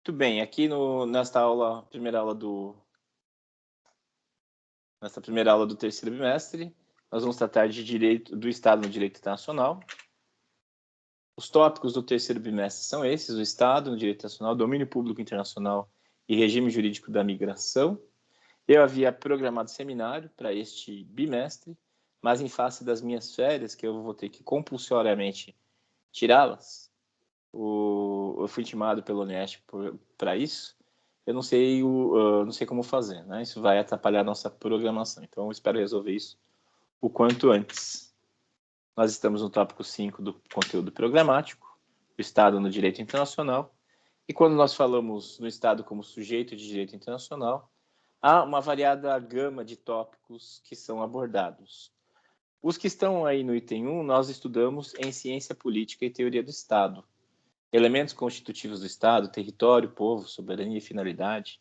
Muito bem, aqui nesta primeira aula do terceiro bimestre, nós vamos tratar de direito do Estado no direito internacional. Os tópicos do terceiro bimestre são esses: o Estado no direito internacional, domínio público internacional e regime jurídico da migração. Eu havia programado seminário para este bimestre, mas em face das minhas férias, que eu vou ter que compulsoriamente tirá-las, eu fui intimado pelo Unesp para isso. Eu não sei como fazer, né? Isso vai atrapalhar a nossa programação. Então, eu espero resolver isso o quanto antes. Nós estamos no tópico 5 do conteúdo programático, o Estado no direito internacional. E quando nós falamos no Estado como sujeito de direito internacional, há uma variada gama de tópicos que são abordados. Os que estão aí no item 1, nós estudamos em ciência política e teoria do Estado. Elementos constitutivos do Estado, território, povo, soberania e finalidade.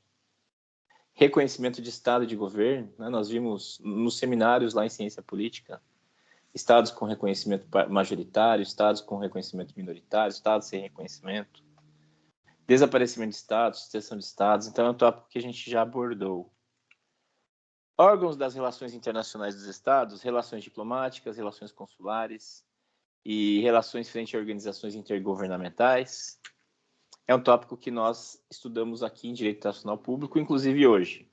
Reconhecimento de Estado e de governo, né? Nós vimos nos seminários lá em ciência política, Estados com reconhecimento majoritário, Estados com reconhecimento minoritário, Estados sem reconhecimento. Desaparecimento de Estados, sucessão de Estados, então é um tópico que a gente já abordou. Órgãos das relações internacionais dos Estados, relações diplomáticas, relações consulares e relações frente a organizações intergovernamentais. É um tópico que nós estudamos aqui em Direito Internacional Público, inclusive hoje.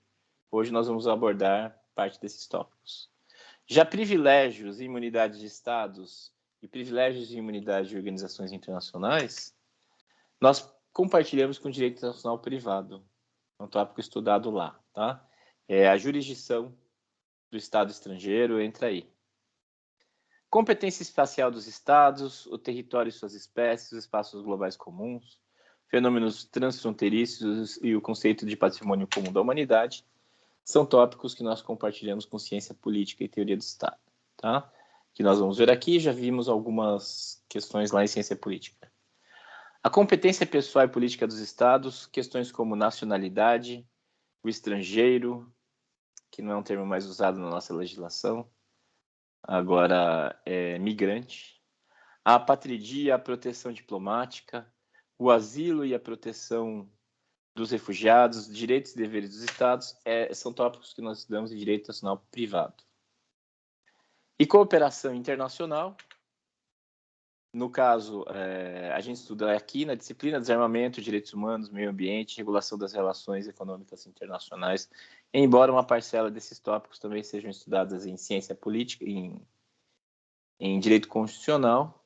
Hoje nós vamos abordar parte desses tópicos. Já privilégios e imunidades de Estados e privilégios e imunidades de organizações internacionais, nós compartilhamos com o Direito Internacional Privado. É um tópico estudado lá, tá? A jurisdição do Estado estrangeiro entra aí. Competência espacial dos Estados, o território e suas espécies, os espaços globais comuns, fenômenos transfronteiriços e o conceito de patrimônio comum da humanidade são tópicos que nós compartilhamos com ciência política e teoria do Estado, tá? Que nós vamos ver aqui, já vimos algumas questões lá em ciência política. A competência pessoal e política dos Estados, questões como nacionalidade, o estrangeiro, que não é um termo mais usado na nossa legislação, agora é migrante, a apatridia, a proteção diplomática, o asilo e a proteção dos refugiados, direitos e deveres dos Estados, são tópicos que nós estudamos em direito nacional privado. E cooperação internacional, no caso, a gente estuda aqui na disciplina Desarmamento, Direitos Humanos, Meio Ambiente, Regulação das Relações Econômicas Internacionais, embora uma parcela desses tópicos também sejam estudadas em ciência política, em direito constitucional,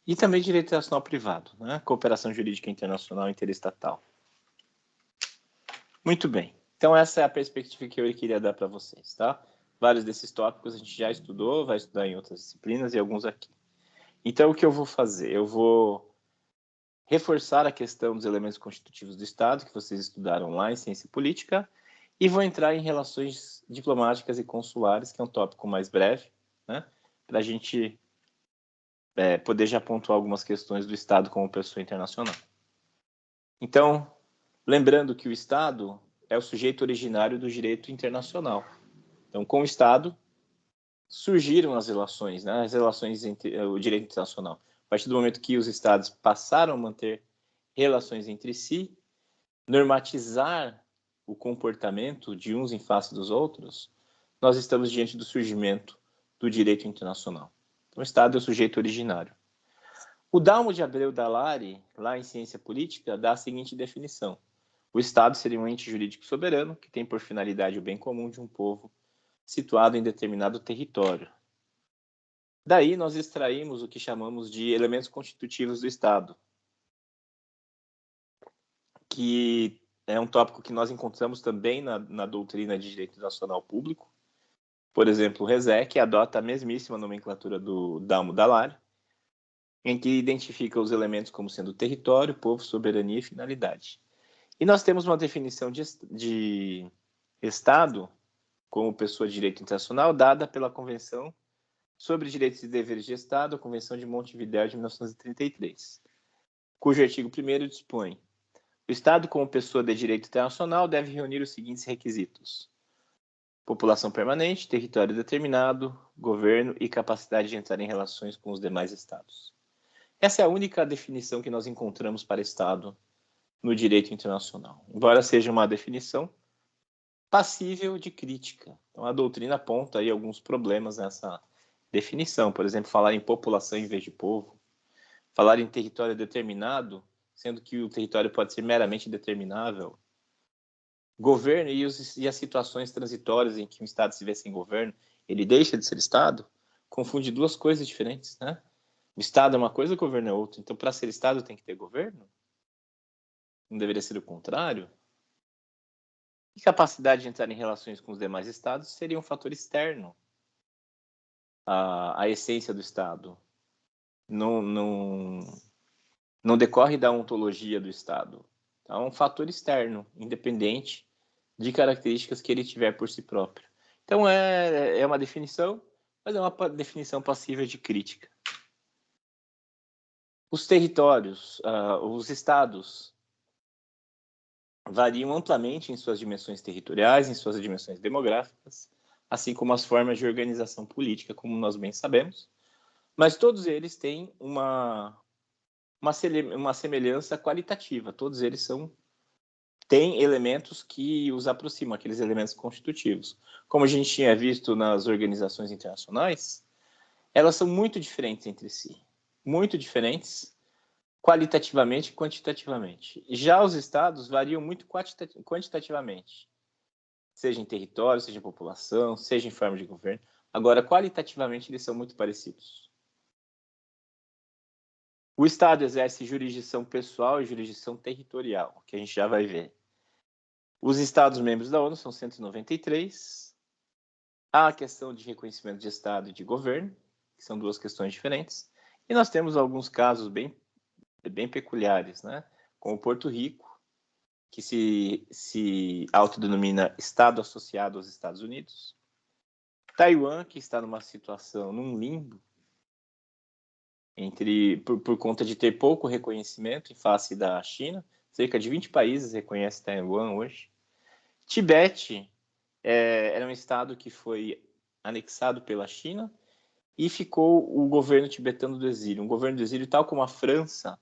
e também direito internacional privado, né? Cooperação jurídica internacional interestatal. Muito bem. Então, essa é a perspectiva que eu queria dar para vocês, tá? Vários desses tópicos a gente já estudou, vai estudar em outras disciplinas e alguns aqui. Então, o que eu vou fazer? Eu vou reforçar a questão dos elementos constitutivos do Estado, que vocês estudaram lá em ciência política, e vou entrar em relações diplomáticas e consulares, que é um tópico mais breve, né? Para a gente poder já pontuar algumas questões do Estado como pessoa internacional. Então, lembrando que o Estado é o sujeito originário do direito internacional. Então, com o Estado, surgiram as relações, né? As relações entre o direito internacional. A partir do momento que os Estados passaram a manter relações entre si, normatizar o comportamento de uns em face dos outros, nós estamos diante do surgimento do direito internacional. Então, o Estado é o sujeito originário. O Dalmo de Abreu Dallari, lá em Ciência Política, dá a seguinte definição: o Estado seria um ente jurídico soberano que tem por finalidade o bem comum de um povo situado em determinado território. Daí nós extraímos o que chamamos de elementos constitutivos do Estado, que é um tópico que nós encontramos também na doutrina de direito nacional público. Por exemplo, o RESEC adota a mesmíssima nomenclatura do Dalmo Dallari, em que identifica os elementos como sendo território, povo, soberania e finalidade. E nós temos uma definição de Estado como pessoa de direito internacional dada pela Convenção sobre Direitos e Deveres de Estado, a Convenção de Montevidéu de 1933, cujo artigo 1º dispõe: o Estado, como pessoa de direito internacional, deve reunir os seguintes requisitos: população permanente, território determinado, governo e capacidade de entrar em relações com os demais Estados. Essa é a única definição que nós encontramos para Estado no direito internacional, embora seja uma definição passível de crítica. Então, a doutrina aponta aí alguns problemas nessa definição. Por exemplo, falar em população em vez de povo, falar em território determinado, sendo que o território pode ser meramente determinável. Governo e as situações transitórias em que um Estado se vê sem governo, ele deixa de ser Estado, confunde duas coisas diferentes, né? O Estado é uma coisa, o governo é outra. Então, para ser Estado, tem que ter governo? Não deveria ser o contrário? E capacidade de entrar em relações com os demais Estados seria um fator externo à essência do Estado. Não decorre da ontologia do Estado. Então, é um fator externo, independente de características que ele tiver por si próprio. Então, é uma definição, mas é uma definição passível de crítica. Os territórios, os estados, variam amplamente em suas dimensões territoriais, em suas dimensões demográficas, assim como as formas de organização política, como nós bem sabemos, mas todos eles têm uma semelhança qualitativa, todos eles têm elementos que os aproximam, aqueles elementos constitutivos. Como a gente tinha visto nas organizações internacionais, elas são muito diferentes entre si, muito diferentes, qualitativamente e quantitativamente. Já os estados variam muito quantitativamente, seja em território, seja em população, seja em forma de governo. Agora, qualitativamente, eles são muito parecidos. O Estado exerce jurisdição pessoal e jurisdição territorial, que a gente já vai ver. Os Estados-membros da ONU são 193. Há a questão de reconhecimento de Estado e de governo, que são duas questões diferentes. E nós temos alguns casos bem peculiares, né? Como Porto Rico, que se autodenomina Estado associado aos Estados Unidos. Taiwan, que está num limbo, por conta de ter pouco reconhecimento em face da China. Cerca de 20 países reconhecem Taiwan hoje. Tibete era um estado que foi anexado pela China e ficou o governo tibetano do exílio. Um governo do exílio tal como a França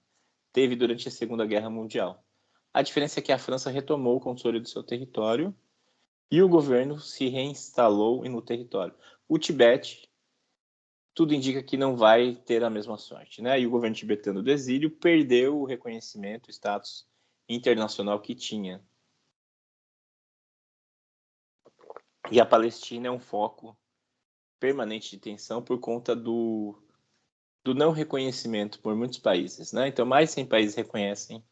teve durante a Segunda Guerra Mundial. A diferença é que a França retomou o controle do seu território e o governo se reinstalou no território. O Tibete, tudo indica que não vai ter a mesma sorte, né? E o governo tibetano do exílio perdeu o reconhecimento, o status internacional que tinha. E a Palestina é um foco permanente de tensão por conta do não reconhecimento por muitos países, né? Então, mais de 100 países reconhecem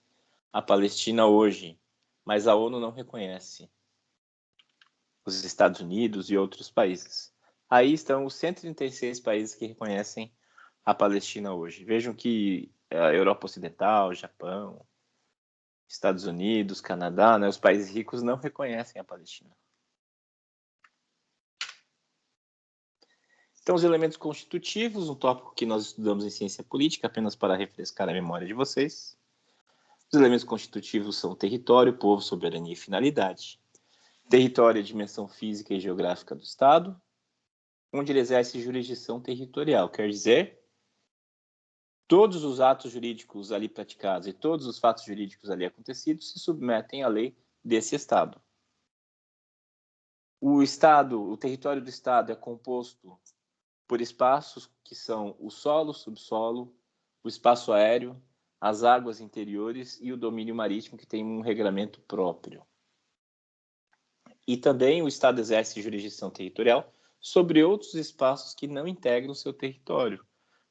a Palestina hoje, mas a ONU não reconhece os Estados Unidos e outros países. Aí estão os 136 países que reconhecem a Palestina hoje. Vejam que a Europa Ocidental, Japão, Estados Unidos, Canadá, né, os países ricos não reconhecem a Palestina. Então, os elementos constitutivos, um tópico que nós estudamos em ciência política, apenas para refrescar a memória de vocês. Os elementos constitutivos são território, povo, soberania e finalidade. Território é a dimensão física e geográfica do Estado, onde ele exerce jurisdição territorial, quer dizer, todos os atos jurídicos ali praticados e todos os fatos jurídicos ali acontecidos se submetem à lei desse Estado. O território do Estado é composto por espaços que são o solo, o subsolo, o espaço aéreo, as águas interiores e o domínio marítimo, que tem um regramento próprio. E também o Estado exerce jurisdição territorial sobre outros espaços que não integram o seu território,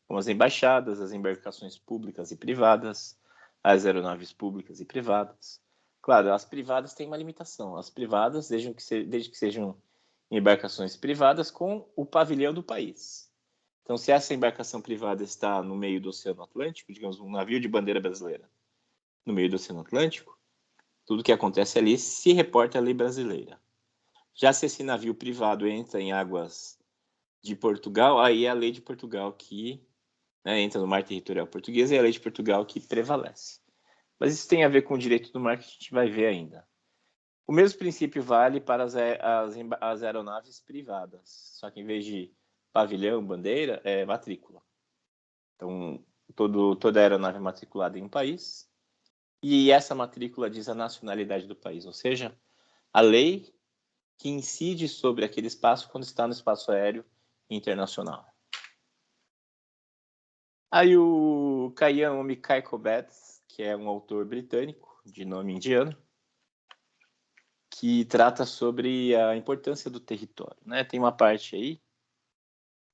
como as embaixadas, as embarcações públicas e privadas, as aeronaves públicas e privadas. Claro, as privadas têm uma limitação. As privadas, desde que sejam embarcações privadas com o pavilhão do país. Então, se essa embarcação privada está no meio do Oceano Atlântico, digamos, um navio de bandeira brasileira no meio do Oceano Atlântico, tudo que acontece ali se reporta à lei brasileira. Já se esse navio privado entra em águas de Portugal, aí é a lei de Portugal que entra no mar territorial português e é a lei de Portugal que prevalece. Mas isso tem a ver com o direito do mar que a gente vai ver ainda. O mesmo princípio vale para as aeronaves privadas, só que em vez de pavilhão, bandeira, é matrícula. Então, toda aeronave matriculada em um país, e essa matrícula diz a nacionalidade do país, ou seja, a lei que incide sobre aquele espaço quando está no espaço aéreo internacional. Aí o Khayyam Kaikobetz, que é um autor britânico de nome indiano, que trata sobre a importância do território, né? Tem uma parte aí,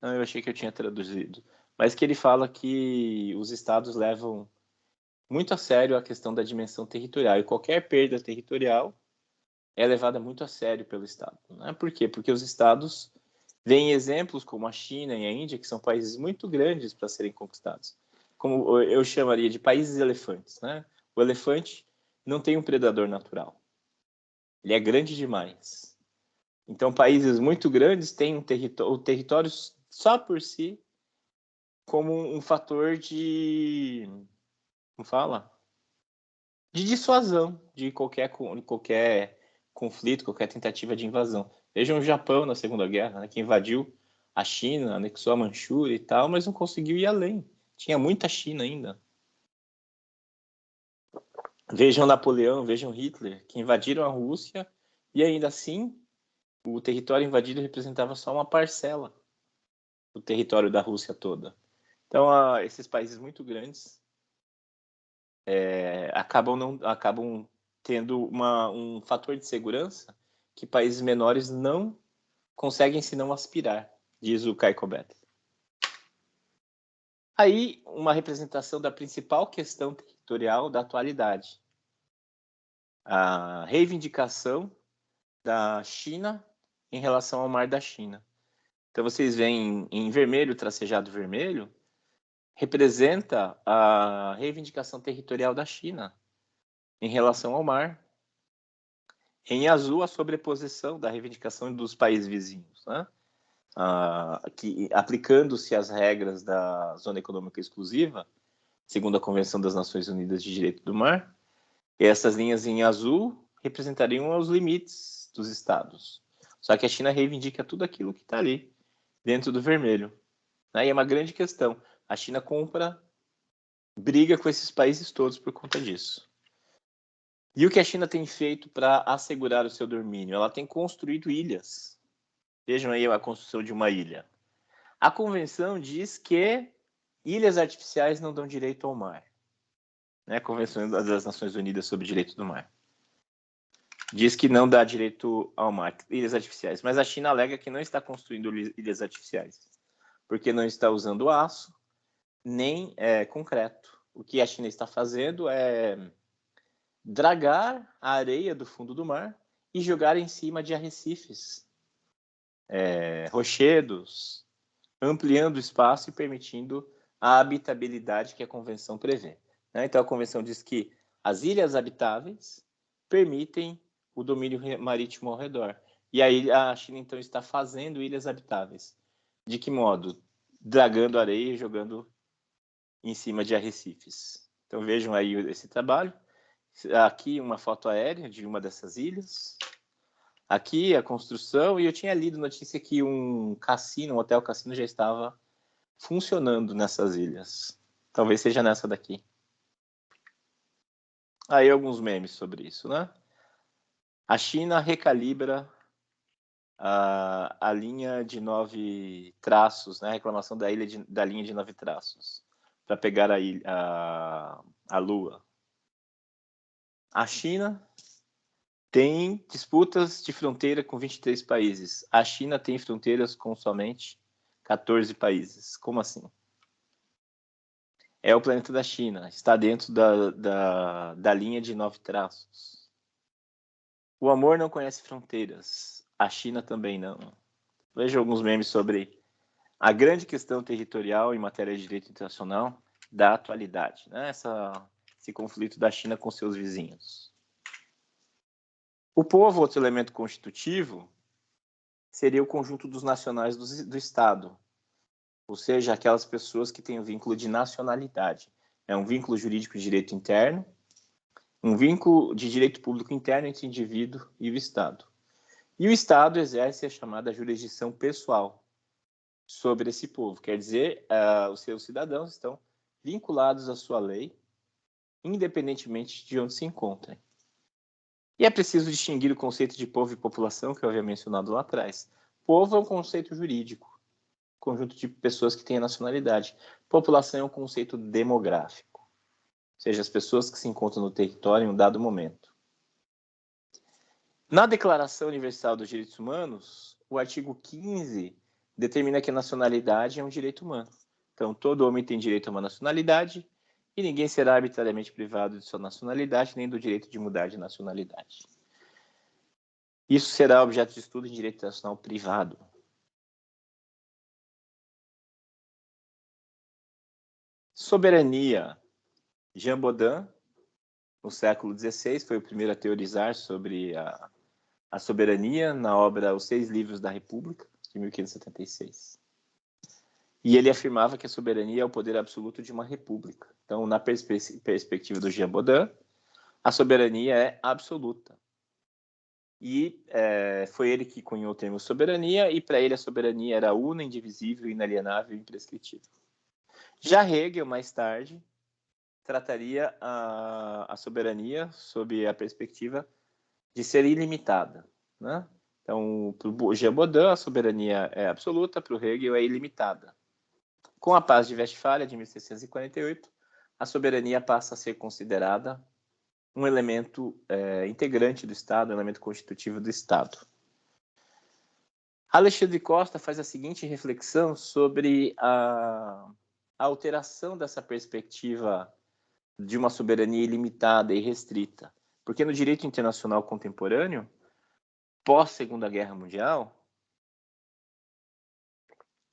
não, eu achei que eu tinha traduzido, mas que ele fala que os estados levam muito a sério a questão da dimensão territorial, e qualquer perda territorial é levada muito a sério pelo Estado. Né? Por quê? Porque os Estados veem exemplos como a China e a Índia, que são países muito grandes para serem conquistados. Como eu chamaria de países elefantes. Né? O elefante não tem um predador natural. Ele é grande demais. Então, países muito grandes têm o território só por si como um fator de... Como fala? De dissuasão de qualquer conflito, qualquer tentativa de invasão. Vejam o Japão na Segunda Guerra, né, que invadiu a China, anexou a Manchúria e tal, mas não conseguiu ir além. Tinha muita China ainda. Vejam Napoleão, vejam Hitler, que invadiram a Rússia e ainda assim o território invadido representava só uma parcela do território da Rússia toda. Então, esses países muito grandes acabam tendo um fator de segurança que países menores não conseguem se não aspirar, diz o Kaikobet. Aí, uma representação da principal questão territorial da atualidade. A reivindicação da China em relação ao Mar da China. Então, vocês veem em vermelho, tracejado vermelho, representa a reivindicação territorial da China em relação ao mar. Em azul, a sobreposição da reivindicação dos países vizinhos, né? Aplicando-se as regras da Zona Econômica Exclusiva, segundo a Convenção das Nações Unidas de Direito do Mar, e essas linhas em azul representariam os limites dos estados. Só que a China reivindica tudo aquilo que está ali, dentro do vermelho. Né? E é uma grande questão. A China briga com esses países todos por conta disso. E o que a China tem feito para assegurar o seu domínio? Ela tem construído ilhas. Vejam aí a construção de uma ilha. A convenção diz que ilhas artificiais não dão direito ao mar. Né? A Convenção das Nações Unidas sobre o Direito do Mar. Diz que não dá direito ao mar, ilhas artificiais. Mas a China alega que não está construindo ilhas artificiais, porque não está usando aço, nem concreto. O que a China está fazendo é dragar a areia do fundo do mar e jogar em cima de arrecifes, rochedos, ampliando o espaço e permitindo a habitabilidade que a Convenção prevê. Né? Então, a Convenção diz que as ilhas habitáveis permitem o domínio marítimo ao redor. E aí a China, então, está fazendo ilhas habitáveis. De que modo? Dragando areia e jogando em cima de arrecifes. Então, vejam aí esse trabalho. Aqui uma foto aérea de uma dessas ilhas. Aqui a construção, e eu tinha lido notícia que um hotel cassino já estava funcionando nessas ilhas. Talvez seja nessa daqui. Aí alguns memes sobre isso, né? A China recalibra a linha de 9 traços, né? A reclamação da linha de 9 traços para pegar a Lua. A China tem disputas de fronteira com 23 países. A China tem fronteiras com somente 14 países. Como assim? É o planeta da China. Está dentro da linha de 9 traços. O amor não conhece fronteiras. A China também não. Veja alguns memes sobre a grande questão territorial em matéria de direito internacional da atualidade. Né? Esse conflito da China com seus vizinhos. O povo, outro elemento constitutivo, seria o conjunto dos nacionais do Estado, ou seja, aquelas pessoas que têm o vínculo de nacionalidade. É um vínculo jurídico de direito interno, um vínculo de direito público interno entre o indivíduo e o Estado. E o Estado exerce a chamada jurisdição pessoal sobre esse povo, quer dizer, os seus cidadãos estão vinculados à sua lei, independentemente de onde se encontrem. E é preciso distinguir o conceito de povo e população, que eu havia mencionado lá atrás. Povo é um conceito jurídico, conjunto de pessoas que têm a nacionalidade. População é um conceito demográfico, ou seja, as pessoas que se encontram no território em um dado momento. Na Declaração Universal dos Direitos Humanos, o artigo 15 determina que a nacionalidade é um direito humano. Então, todo homem tem direito a uma nacionalidade e ninguém será arbitrariamente privado de sua nacionalidade nem do direito de mudar de nacionalidade. Isso será objeto de estudo em direito internacional privado. Soberania. Jean Bodin, no século XVI, foi o primeiro a teorizar sobre a soberania na obra Os Seis Livros da República, de 1576. E ele afirmava que a soberania é o poder absoluto de uma república. Então, na perspectiva do Jean Bodin, a soberania é absoluta. E foi ele que cunhou o termo soberania, e para ele a soberania era una, indivisível, inalienável e imprescritível. Já Hegel, mais tarde, trataria a soberania sob a perspectiva de ser ilimitada, né? Então, para o Jean Bodin, a soberania é absoluta, para o Hegel é ilimitada. Com a Paz de Westfália, de 1648, a soberania passa a ser considerada um elemento integrante do Estado, um elemento constitutivo do Estado. Alexandre Costa faz a seguinte reflexão sobre a alteração dessa perspectiva de uma soberania ilimitada e restrita. Porque no direito internacional contemporâneo, pós-Segunda Guerra Mundial,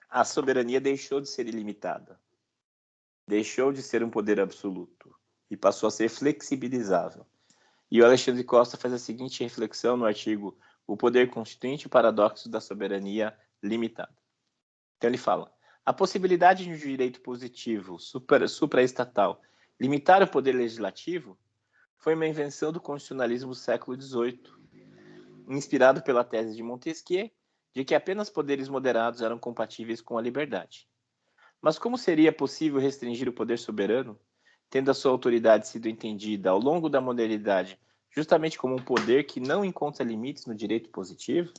a soberania deixou de ser ilimitada, deixou de ser um poder absoluto e passou a ser flexibilizável. E o Alexandre Costa faz a seguinte reflexão no artigo O Poder Constituinte e o Paradoxo da Soberania Limitada. Então ele fala, a possibilidade de um direito positivo supraestatal limitar o poder legislativo foi uma invenção do constitucionalismo do século XVIII, inspirado pela tese de Montesquieu de que apenas poderes moderados eram compatíveis com a liberdade. Mas como seria possível restringir o poder soberano, tendo a sua autoridade sido entendida ao longo da modernidade justamente como um poder que não encontra limites no direito positivo?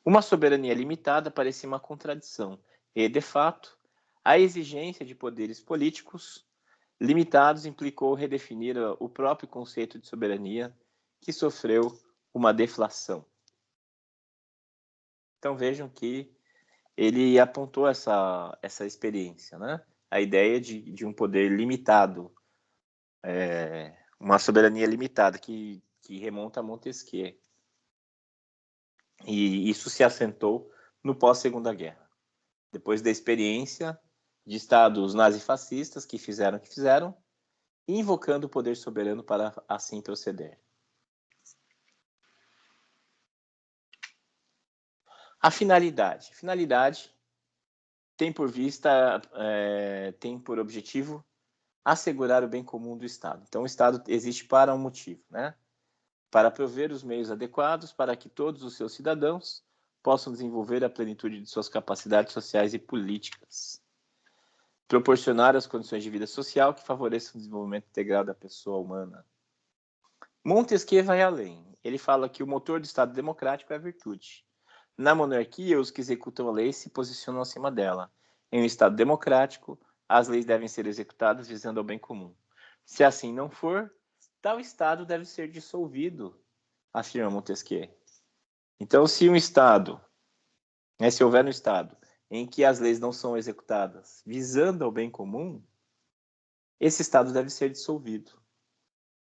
Uma soberania limitada parecia uma contradição e, de fato, a exigência de poderes políticos limitados implicou redefinir o próprio conceito de soberania, que sofreu uma deflação. Então vejam que ele apontou essa experiência, né? A ideia de um poder limitado, uma soberania limitada que remonta a Montesquieu. E isso se assentou no pós-Segunda Guerra. Depois da experiência de estados nazifascistas que fizeram o que fizeram, invocando o poder soberano para assim proceder. A finalidade. A finalidade tem por vista, tem por objetivo assegurar o bem comum do Estado. Então, o Estado existe para um motivo, né? Para prover os meios adequados para que todos os seus cidadãos possam desenvolver a plenitude de suas capacidades sociais e políticas. Proporcionar as condições de vida social que favoreçam o desenvolvimento integral da pessoa humana. Montesquieu vai além. Ele fala que o motor do Estado democrático é a virtude. Na monarquia, os que executam a lei se posicionam acima dela. Em um Estado democrático, as leis devem ser executadas visando ao bem comum. Se assim não for, tal Estado deve ser dissolvido, afirma Montesquieu. Então, se um Estado, se houver um Estado em que as leis não são executadas visando ao bem comum, esse Estado deve ser dissolvido,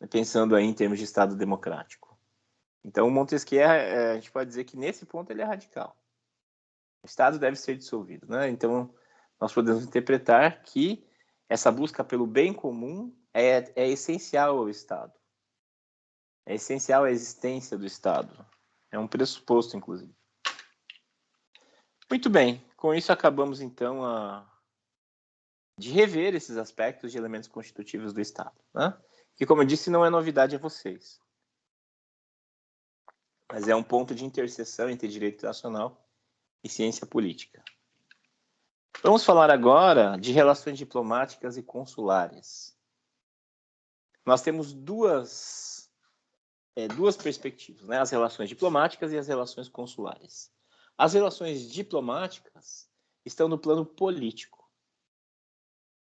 pensando aí em termos de Estado democrático. Então, Montesquieu, a gente pode dizer que nesse ponto ele é radical. O Estado deve ser dissolvido, né? Então, nós podemos interpretar que essa busca pelo bem comum é essencial ao Estado. É essencial à existência do Estado. É um pressuposto, inclusive. Muito bem. Com isso, acabamos, então, de rever esses aspectos de elementos constitutivos do Estado, né? Que, como eu disse, não é novidade a vocês. Mas é um ponto de interseção entre direito internacional e ciência política. Vamos falar agora de relações diplomáticas e consulares. Nós temos duas perspectivas, né? As relações diplomáticas e as relações consulares. As relações diplomáticas estão no plano político.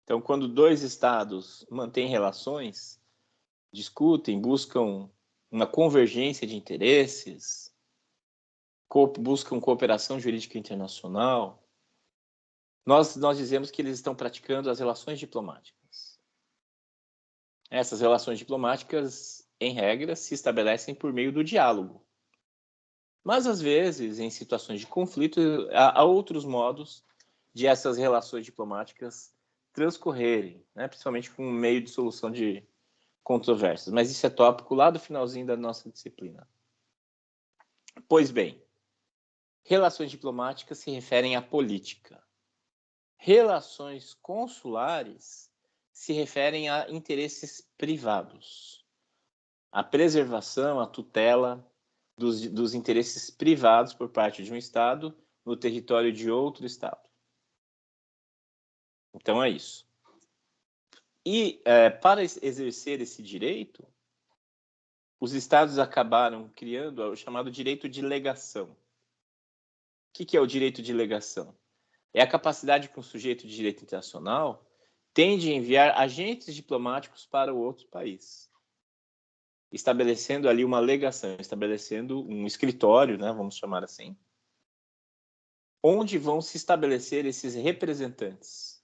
Então, quando dois estados mantêm relações, discutem, buscam uma convergência de interesses, buscam cooperação jurídica internacional, nós dizemos que eles estão praticando as relações diplomáticas. Essas relações diplomáticas, em regra, se estabelecem por meio do diálogo. Mas, às vezes, em situações de conflito, há outros modos de essas relações diplomáticas transcorrerem, né? Principalmente com um meio de solução de controvérsias. Mas isso é tópico lá do finalzinho da nossa disciplina. Pois bem, relações diplomáticas se referem à política. Relações consulares se referem a interesses privados. A preservação, a tutela dos interesses privados por parte de um Estado no território de outro Estado. Então é isso. E para exercer esse direito, os Estados acabaram criando o chamado direito de legação. O que é o direito de legação? É a capacidade que um sujeito de direito internacional tem de enviar agentes diplomáticos para o outro país, estabelecendo ali uma legação, estabelecendo um escritório, né, vamos chamar assim, onde vão se estabelecer esses representantes,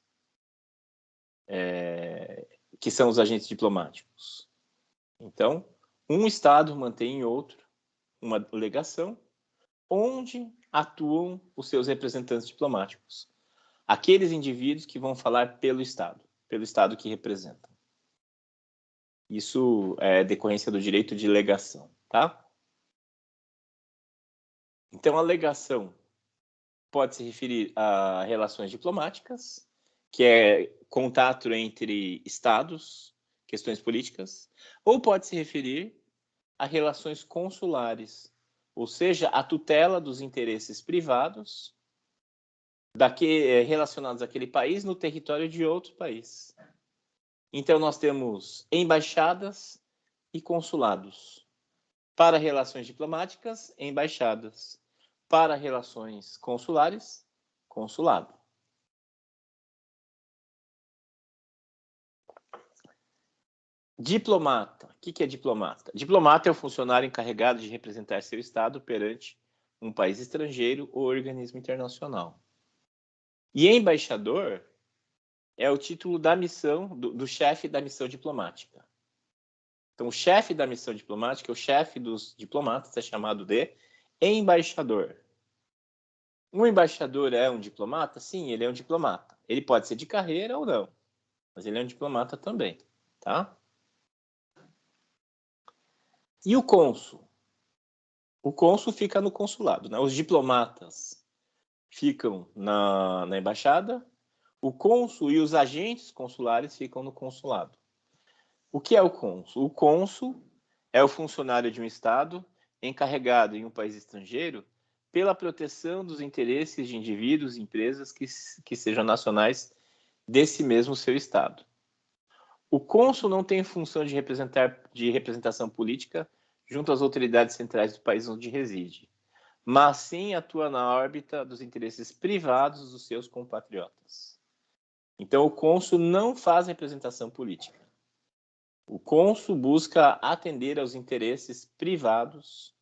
que são os agentes diplomáticos. Então, um Estado mantém em outro uma legação onde atuam os seus representantes diplomáticos, aqueles indivíduos que vão falar pelo Estado que representam. Isso é decorrência do direito de legação, tá? Então, a legação pode se referir a relações diplomáticas, que é contato entre estados, questões políticas, ou pode se referir a relações consulares, ou seja, a tutela dos interesses privados relacionados àquele país no território de outro país. Então, nós temos embaixadas e consulados. Para relações diplomáticas, embaixadas. Para relações consulares, consulado. Diplomata. O que é diplomata? Diplomata é o funcionário encarregado de representar seu Estado perante um país estrangeiro ou organismo internacional. E embaixador é o título da missão, do chefe da missão diplomática. Então, o chefe da missão diplomática, o chefe dos diplomatas, é chamado de embaixador. Um embaixador é um diplomata? Sim, ele é um diplomata. Ele pode ser de carreira ou não, mas ele é um diplomata também, tá? E o cônsul? O cônsul fica no consulado, né? Os diplomatas ficam na embaixada, o cônsul e os agentes consulares ficam no consulado. O que é o cônsul? O cônsul é o funcionário de um Estado encarregado em um país estrangeiro pela proteção dos interesses de indivíduos e empresas que sejam nacionais desse mesmo seu Estado. O cônsul não tem função de representação política junto às autoridades centrais do país onde reside, mas sim atua na órbita dos interesses privados dos seus compatriotas. Então, o cônsul não faz representação política. O cônsul busca atender aos interesses privados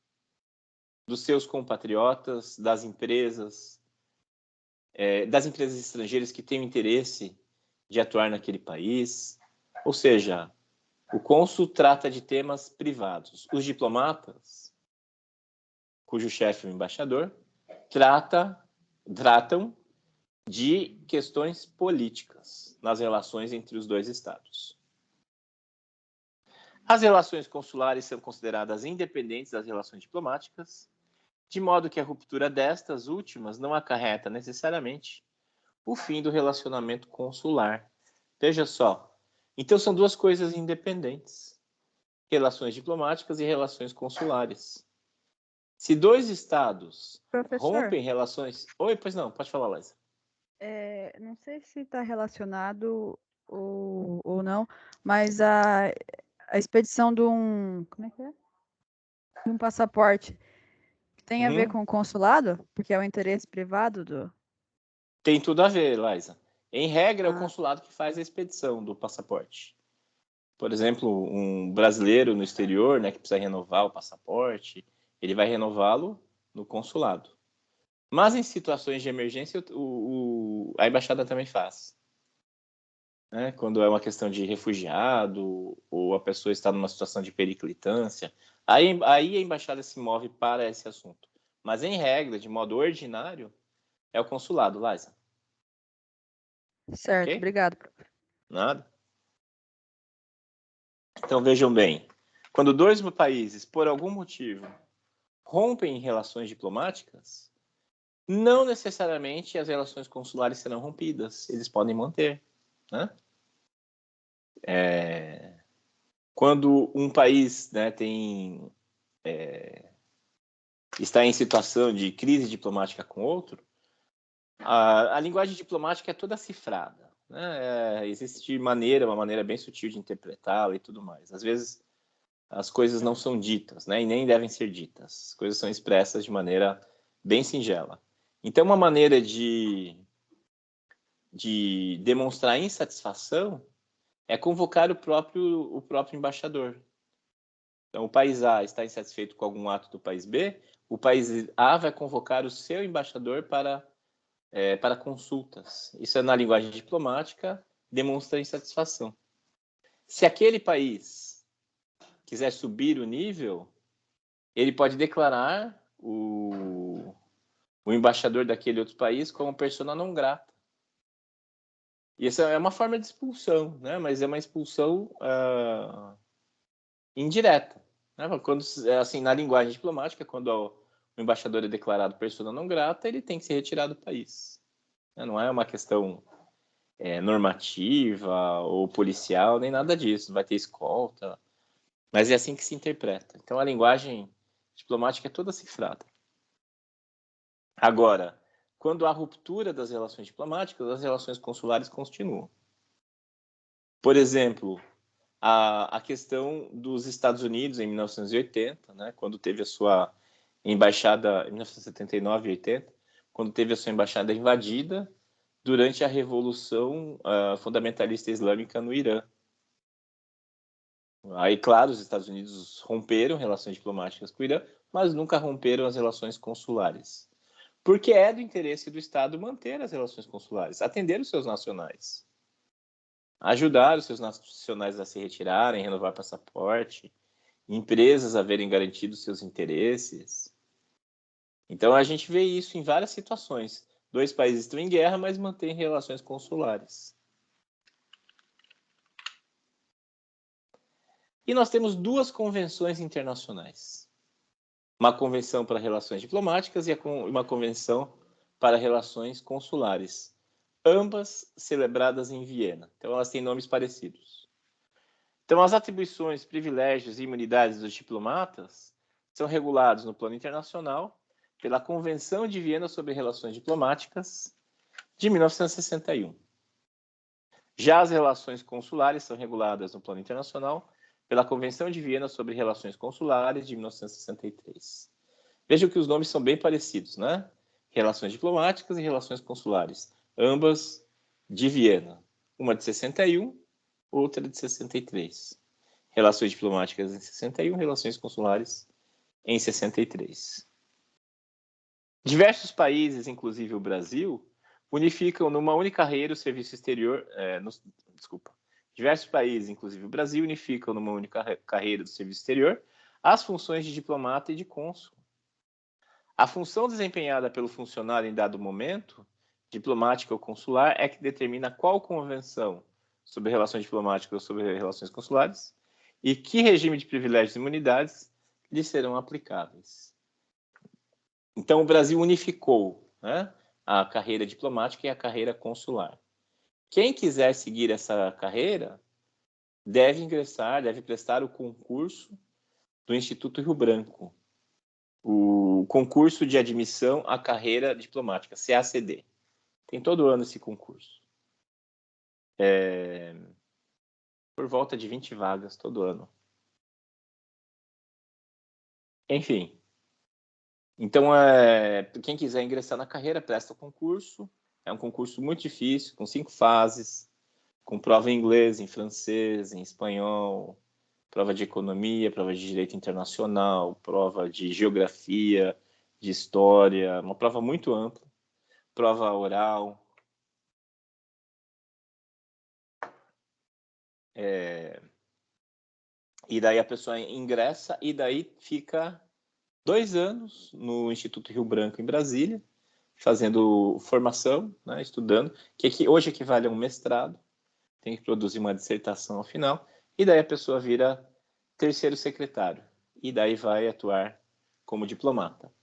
dos seus compatriotas, das empresas estrangeiras que têm interesse de atuar naquele país. Ou seja, o cônsul trata de temas privados. Os diplomatas, cujo chefe é o embaixador, tratam de questões políticas nas relações entre os dois estados. As relações consulares são consideradas independentes das relações diplomáticas, de modo que a ruptura destas últimas não acarreta necessariamente o fim do relacionamento consular. Veja só, então são duas coisas independentes, relações diplomáticas e relações consulares. Se dois estados Professor, rompem relações... Oi, pois não, pode falar, Laís. Não sei se está relacionado ou não, mas a expedição de um, como é que é? De um passaporte tem a ver com o consulado? Porque é o interesse privado do... Tem tudo a ver, Liza. Em regra, é o Ah, consulado que faz a expedição do passaporte. Por exemplo, um brasileiro no exterior, né, que precisa renovar o passaporte, ele vai renová-lo no consulado. Mas em situações de emergência, a embaixada também faz. Né? Quando é uma questão de refugiado ou a pessoa está numa situação de periclitância, aí a embaixada se move para esse assunto. Mas em regra, de modo ordinário, é o consulado, Liza. certo, Ok? obrigado. Nada. Então vejam bem, quando dois países, por algum motivo, rompem relações diplomáticas, não necessariamente as relações consulares serão rompidas, eles podem manter. Né? Quando um país, né, está em situação de crise diplomática com outro, a linguagem diplomática é toda cifrada. Né? Existe uma maneira bem sutil de interpretá-la e tudo mais. Às vezes as coisas não são ditas, né? E nem devem ser ditas. As coisas são expressas de maneira bem singela. Então, uma maneira de demonstrar insatisfação é convocar o próprio embaixador. Então, o país A está insatisfeito com algum ato do país B, o país A vai convocar o seu embaixador para consultas. Isso é na linguagem diplomática, demonstra insatisfação. Se aquele país quiser subir o nível, ele pode declarar o embaixador daquele outro país como persona não grata. E essa é uma forma de expulsão, né? Mas é uma expulsão indireta. Né? Quando, assim, na linguagem diplomática, quando o embaixador é declarado persona não grata, ele tem que se retirar do país. Não é uma questão normativa ou policial, nem nada disso. Não vai ter escolta. Mas é assim que se interpreta. Então, a linguagem diplomática é toda cifrada. Agora, quando há ruptura das relações diplomáticas, as relações consulares continuam. Por exemplo, a questão dos Estados Unidos em 1980, né, quando teve a sua embaixada, em 1979 e 80, quando teve a sua embaixada invadida durante a Revolução Fundamentalista Islâmica no Irã. Aí, claro, os Estados Unidos romperam relações diplomáticas com o Irã, mas nunca romperam as relações consulares. Porque é do interesse do Estado manter as relações consulares, atender os seus nacionais, ajudar os seus nacionais a se retirarem, renovar passaporte, empresas a verem garantidos seus interesses. Então a gente vê isso em várias situações. Dois países estão em guerra, mas mantêm relações consulares. E nós temos duas convenções internacionais. Uma convenção para relações diplomáticas e uma convenção para relações consulares, ambas celebradas em Viena. Então, elas têm nomes parecidos. Então, as atribuições, privilégios e imunidades dos diplomatas são regulados no plano internacional pela Convenção de Viena sobre Relações Diplomáticas de 1961. Já as relações consulares são reguladas no plano internacional pela Convenção de Viena sobre Relações Consulares de 1963. Vejam que os nomes são bem parecidos, né? Relações diplomáticas e relações consulares, ambas de Viena. Uma de 61, outra de 63. Relações diplomáticas em 61, relações consulares em 63. Diversos países, inclusive o Brasil, unificam numa única carreira o serviço exterior. Diversos países, inclusive o Brasil, unificam numa única carreira do serviço exterior as funções de diplomata e de cônsul. A função desempenhada pelo funcionário em dado momento, diplomática ou consular, é que determina qual convenção sobre relações diplomáticas ou sobre relações consulares e que regime de privilégios e imunidades lhe serão aplicáveis. Então, o Brasil unificou, né, a carreira diplomática e a carreira consular. Quem quiser seguir essa carreira deve prestar o concurso do Instituto Rio Branco, o concurso de admissão à carreira diplomática, CACD. Tem todo ano esse concurso. Por volta de 20 vagas todo ano. Enfim. Então, quem quiser ingressar na carreira, presta o concurso. É um concurso muito difícil, com 5 fases, com prova em inglês, em francês, em espanhol, prova de economia, prova de direito internacional, prova de geografia, de história, uma prova muito ampla, prova oral. E daí a pessoa ingressa e daí fica 2 anos no Instituto Rio Branco, em Brasília, fazendo formação, né, estudando, que hoje equivale a um mestrado, tem que produzir uma dissertação ao final, e daí a pessoa vira terceiro secretário, e daí vai atuar como diplomata.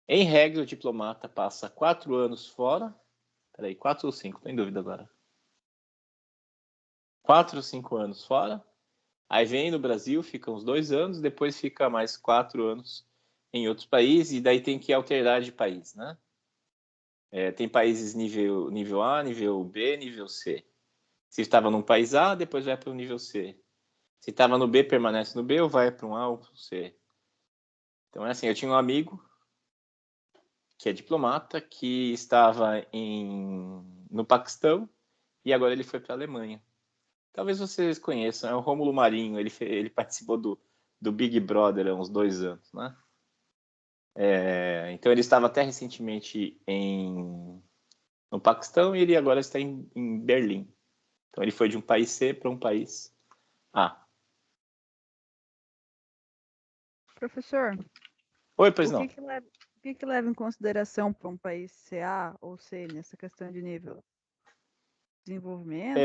Em regra, o diplomata passa 4 anos fora, 4 ou 5, estou em dúvida agora. 4 ou 5 anos fora, aí vem no Brasil, fica uns 2 anos, depois fica mais 4 anos em outros países, e daí tem que alternar de país, né? Tem países nível A, nível B, nível C. Se estava num país A, depois vai para o nível C. Se estava no B, permanece no B ou vai para um A ou para o C. Então é assim, eu tinha um amigo que é diplomata, que estava no Paquistão e agora ele foi para a Alemanha. Talvez vocês conheçam, é o Rômulo Marinho, ele participou do Big Brother há uns 2 anos, né? Então ele estava até recentemente no Paquistão e ele agora está em Berlim. Então ele foi de um país C para um país A. Professor, Oi, pois o que não. que leva em consideração para um país ser A ou C nessa questão de nível? Desenvolvimento?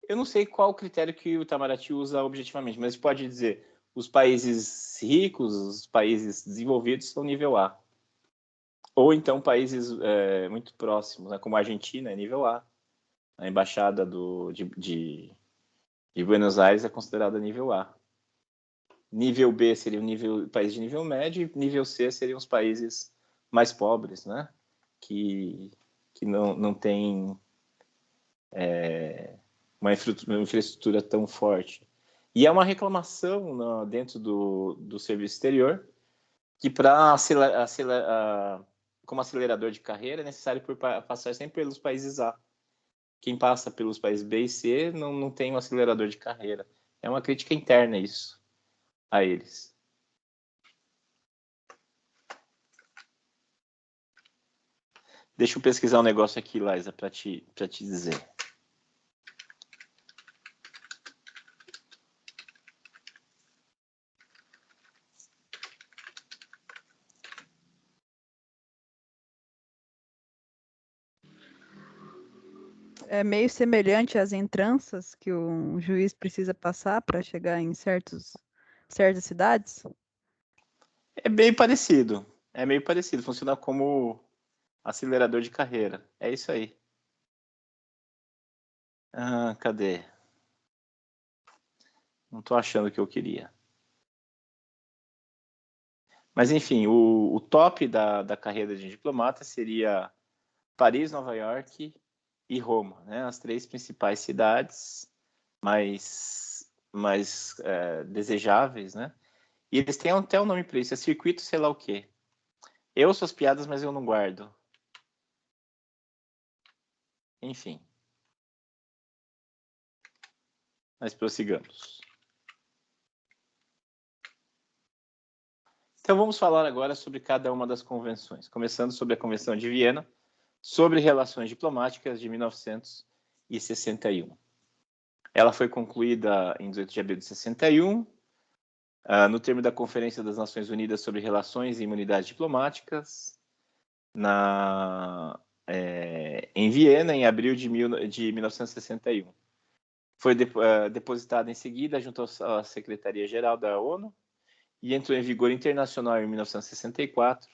Eu não sei qual o critério que o Itamaraty usa objetivamente, mas pode dizer os países ricos, os países desenvolvidos são nível A. Ou então países muito próximos, né, como a Argentina é nível A. A embaixada de Buenos Aires é considerada nível A. Nível B seria um país de nível médio e nível C seriam os países mais pobres, né? Que não tem uma infraestrutura tão forte. E é uma reclamação dentro do serviço exterior que como acelerador de carreira é necessário passar sempre pelos países A. Quem passa pelos países B e C não tem um acelerador de carreira. É uma crítica interna isso a eles. Deixa eu pesquisar um negócio aqui, Liza, para te dizer. É meio semelhante às entranças que um juiz precisa passar para chegar em certas cidades? É bem parecido. É meio parecido. Funciona como acelerador de carreira. É isso aí. Cadê? Não estou achando o que eu queria. Mas, enfim, o top da carreira de diplomata seria Paris, Nova York e Roma, né? As 3 principais cidades mais desejáveis, né? E eles têm até um nome para isso, é circuito sei lá o quê. Eu ouço as piadas, mas eu não guardo. Enfim. Mas prossigamos. Então vamos falar agora sobre cada uma das convenções, começando sobre a Convenção de Viena, sobre relações diplomáticas de 1961. Ela foi concluída em 18 de abril de 61, no termo da Conferência das Nações Unidas sobre Relações e Imunidades Diplomáticas, em Viena, em abril de 1961. Foi depositada em seguida junto à Secretaria-Geral da ONU e entrou em vigor internacional em 1964.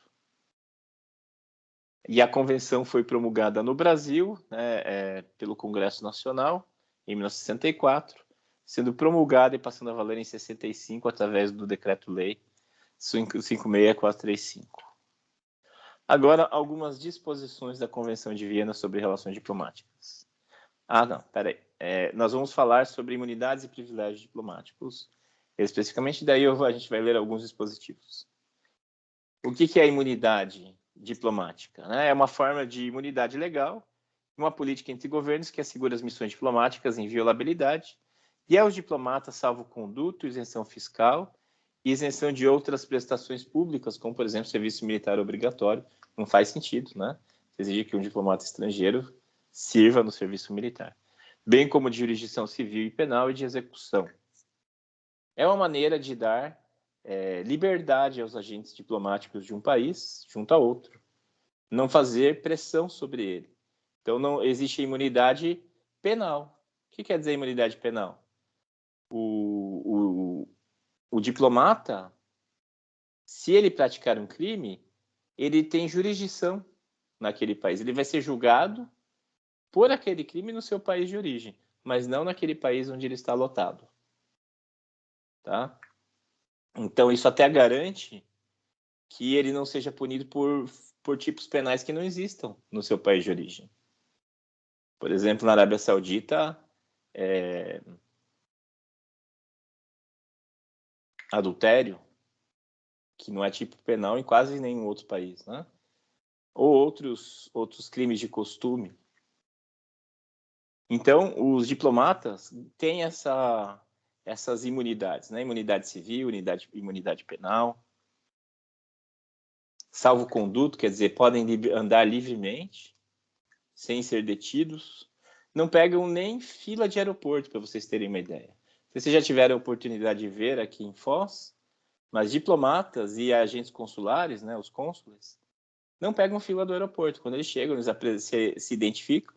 E a convenção foi promulgada no Brasil, né, pelo Congresso Nacional, em 1964, sendo promulgada e passando a valer em 65 através do Decreto-Lei 56435. Agora, algumas disposições da Convenção de Viena sobre relações diplomáticas. Não, peraí. Nós vamos falar sobre imunidades e privilégios diplomáticos. Especificamente, daí a gente vai ler alguns dispositivos. O que é a imunidade diplomática? É uma forma de imunidade legal, uma política entre governos que assegura as missões diplomáticas em inviolabilidade e aos diplomatas salvo-conduto, isenção fiscal e isenção de outras prestações públicas, como, por exemplo, serviço militar obrigatório. Não faz sentido, né? Exigir que um diplomata estrangeiro sirva no serviço militar, bem como de jurisdição civil e penal e de execução. É uma maneira de dar liberdade aos agentes diplomáticos de um país junto a outro, não fazer pressão sobre ele. Então, não existe imunidade penal. O que quer dizer imunidade penal? O diplomata, se ele praticar um crime, ele tem jurisdição naquele país. Ele vai ser julgado por aquele crime no seu país de origem, mas não naquele país onde ele está lotado. Tá? Então, isso até garante que ele não seja punido por tipos penais que não existam no seu país de origem. Por exemplo, na Arábia Saudita, adultério, que não é tipo penal em quase nenhum outro país, né? Ou outros crimes de costume. Então, os diplomatas têm essas imunidades, né? Imunidade civil, imunidade penal. Salvo-conduto, quer dizer, podem andar livremente, sem ser detidos. Não pegam nem fila de aeroporto, para vocês terem uma ideia. Vocês já tiveram a oportunidade de ver aqui em Foz, mas diplomatas e agentes consulares, né, os cônsules, não pegam fila do aeroporto. Quando eles chegam, eles se identificam,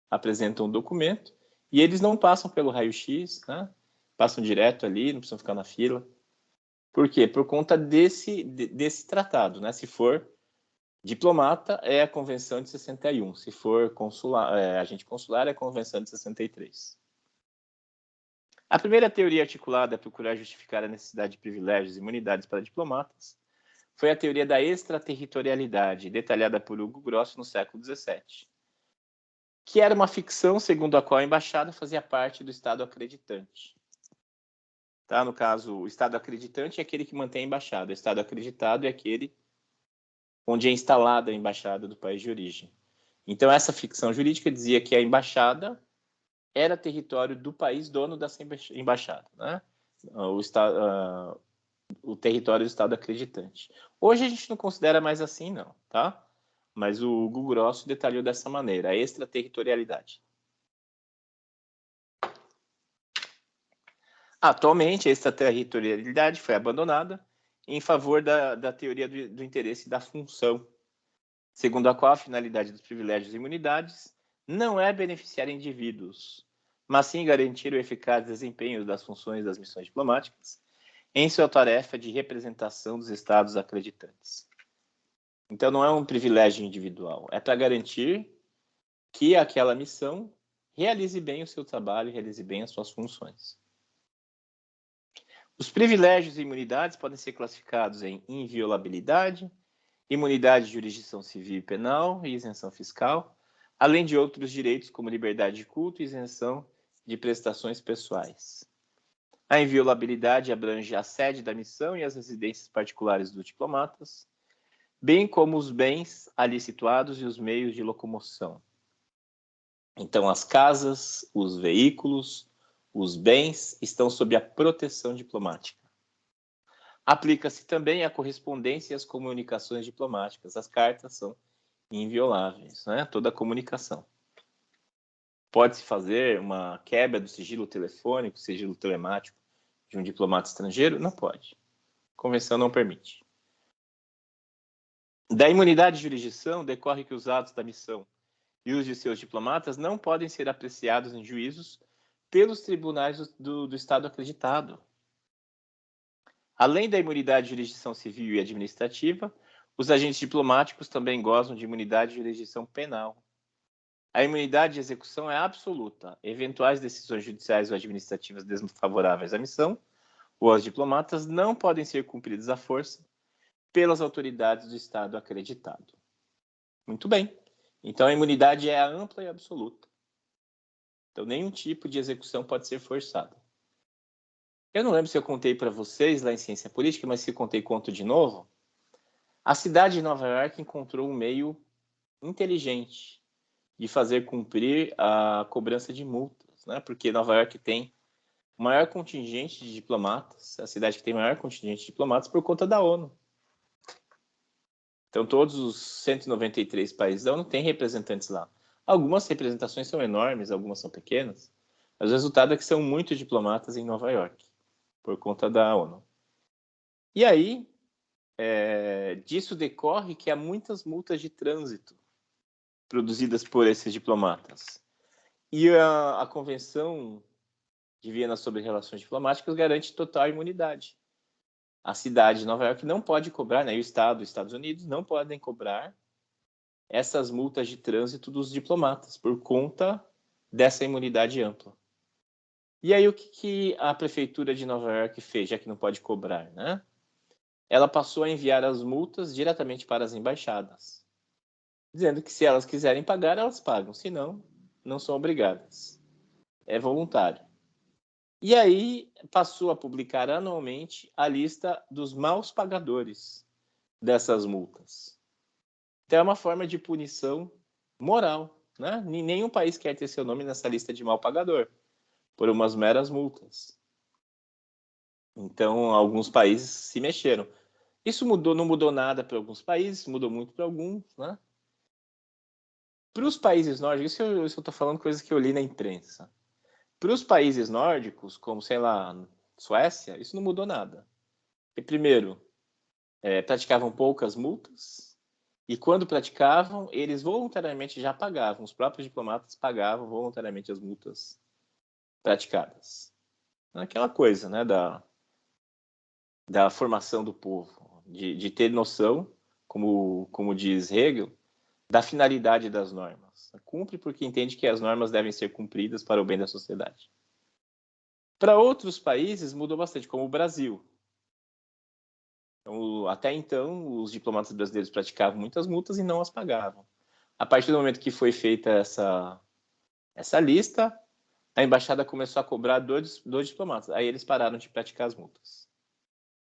apresentam um documento e eles não passam pelo raio-x, né? Passam direto ali, não precisam ficar na fila. Por quê? Por conta desse tratado, né? Se for diplomata, é a Convenção de 61. Se for agente consular, é a Convenção de 63. A primeira teoria articulada a procurar justificar a necessidade de privilégios e imunidades para diplomatas foi a teoria da extraterritorialidade, detalhada por Hugo Gross no século XVII, que era uma ficção segundo a qual a embaixada fazia parte do Estado acreditante. Tá? No caso, o Estado acreditante é aquele que mantém a embaixada. O Estado acreditado é aquele onde é instalada a embaixada do país de origem. Então, essa ficção jurídica dizia que a embaixada era território do país dono dessa embaixada, né? O território do Estado acreditante. Hoje a gente não considera mais assim, não, tá? Mas o Hugo Gross detalhou dessa maneira, a extraterritorialidade. Atualmente, a extraterritorialidade foi abandonada em favor da teoria do interesse e da função, segundo a qual a finalidade dos privilégios e imunidades não é beneficiar indivíduos, mas sim garantir o eficaz desempenho das funções das missões diplomáticas em sua tarefa de representação dos estados acreditantes. Então, não é um privilégio individual, é para garantir que aquela missão realize bem o seu trabalho, realize bem as suas funções. Os privilégios e imunidades podem ser classificados em inviolabilidade, imunidade de jurisdição civil e penal e isenção fiscal, além de outros direitos como liberdade de culto e isenção de prestações pessoais. A inviolabilidade abrange a sede da missão e as residências particulares dos diplomatas, bem como os bens ali situados e os meios de locomoção. Então, as casas, os veículos, os bens estão sob a proteção diplomática. Aplica-se também a correspondência e as comunicações diplomáticas. As cartas são invioláveis, né? Toda a comunicação. Pode-se fazer uma quebra do sigilo telefônico, sigilo telemático de um diplomata estrangeiro? Não pode. A convenção não permite. Da imunidade de jurisdição decorre que os atos da missão e os de seus diplomatas não podem ser apreciados em juízos pelos tribunais do Estado acreditado. Além da imunidade de jurisdição civil e administrativa, os agentes diplomáticos também gozam de imunidade de jurisdição penal. A imunidade de execução é absoluta. Eventuais decisões judiciais ou administrativas desfavoráveis à missão ou aos diplomatas não podem ser cumpridas à força pelas autoridades do Estado acreditado. Muito bem. Então, a imunidade é ampla e absoluta. Então, nenhum tipo de execução pode ser forçada. Eu não lembro se eu contei para vocês lá em Ciência Política, mas se contei, conto de novo. A cidade de Nova York encontrou um meio inteligente de fazer cumprir a cobrança de multas, né? Porque Nova York tem o maior contingente de diplomatas, a cidade que tem o maior contingente de diplomatas por conta da ONU. Então, todos os 193 países da ONU têm representantes lá. Algumas representações são enormes, algumas são pequenas, mas o resultado é que são muitos diplomatas em Nova York, por conta da ONU. E aí, disso decorre que há muitas multas de trânsito produzidas por esses diplomatas. E a Convenção de Viena sobre Relações Diplomáticas garante total imunidade. A cidade de Nova York não pode cobrar, né, e o Estado dos Estados Unidos não podem cobrar essas multas de trânsito dos diplomatas por conta dessa imunidade ampla. E aí o que a prefeitura de Nova York fez, já que não pode cobrar, né? Ela passou a enviar as multas diretamente para as embaixadas, dizendo que se elas quiserem pagar, elas pagam, se não, não são obrigadas. É voluntário. E aí passou a publicar anualmente a lista dos maus pagadores dessas multas. Então é uma forma de punição moral, né? Nenhum país quer ter seu nome nessa lista de mal pagador por umas meras multas. Então alguns países se mexeram. Isso não mudou nada para alguns países, mudou muito para alguns, né? Para os países nórdicos, isso eu estou falando coisas que eu li na imprensa. Para os países nórdicos, como, sei lá, Suécia, isso não mudou nada. E, primeiro, praticavam poucas multas, e quando praticavam, eles voluntariamente já pagavam, os próprios diplomatas pagavam voluntariamente as multas praticadas. Aquela coisa, né, da formação do povo, de ter noção, como diz Hegel, da finalidade das normas. Cumpre porque entende que as normas devem ser cumpridas para o bem da sociedade. Para outros países mudou bastante, como o Brasil. Então, até então, os diplomatas brasileiros praticavam muitas multas e não as pagavam. A partir do momento que foi feita essa lista, a embaixada começou a cobrar dos diplomatas. Aí eles pararam de praticar as multas.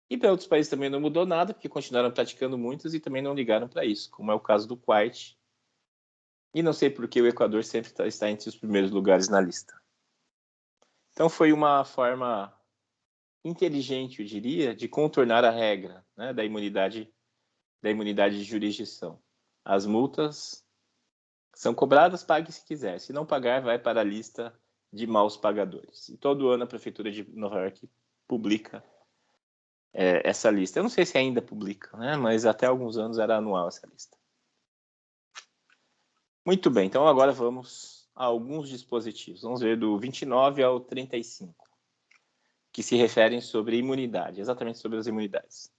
E para outros países também não mudou nada, porque continuaram praticando muitas e também não ligaram para isso, como é o caso do Kuwait. E não sei por que o Equador sempre está entre os primeiros lugares na lista. Então foi uma forma inteligente, eu diria, de contornar a regra, né, da imunidade de jurisdição. As multas são cobradas, pague se quiser. Se não pagar, vai para a lista de maus pagadores. E todo ano a Prefeitura de Nova York publica essa lista. Eu não sei se ainda publica, né, mas até alguns anos era anual essa lista. Muito bem, então agora vamos a alguns dispositivos. Vamos ver do 29 ao 35, que se referem sobre imunidade, exatamente sobre as imunidades.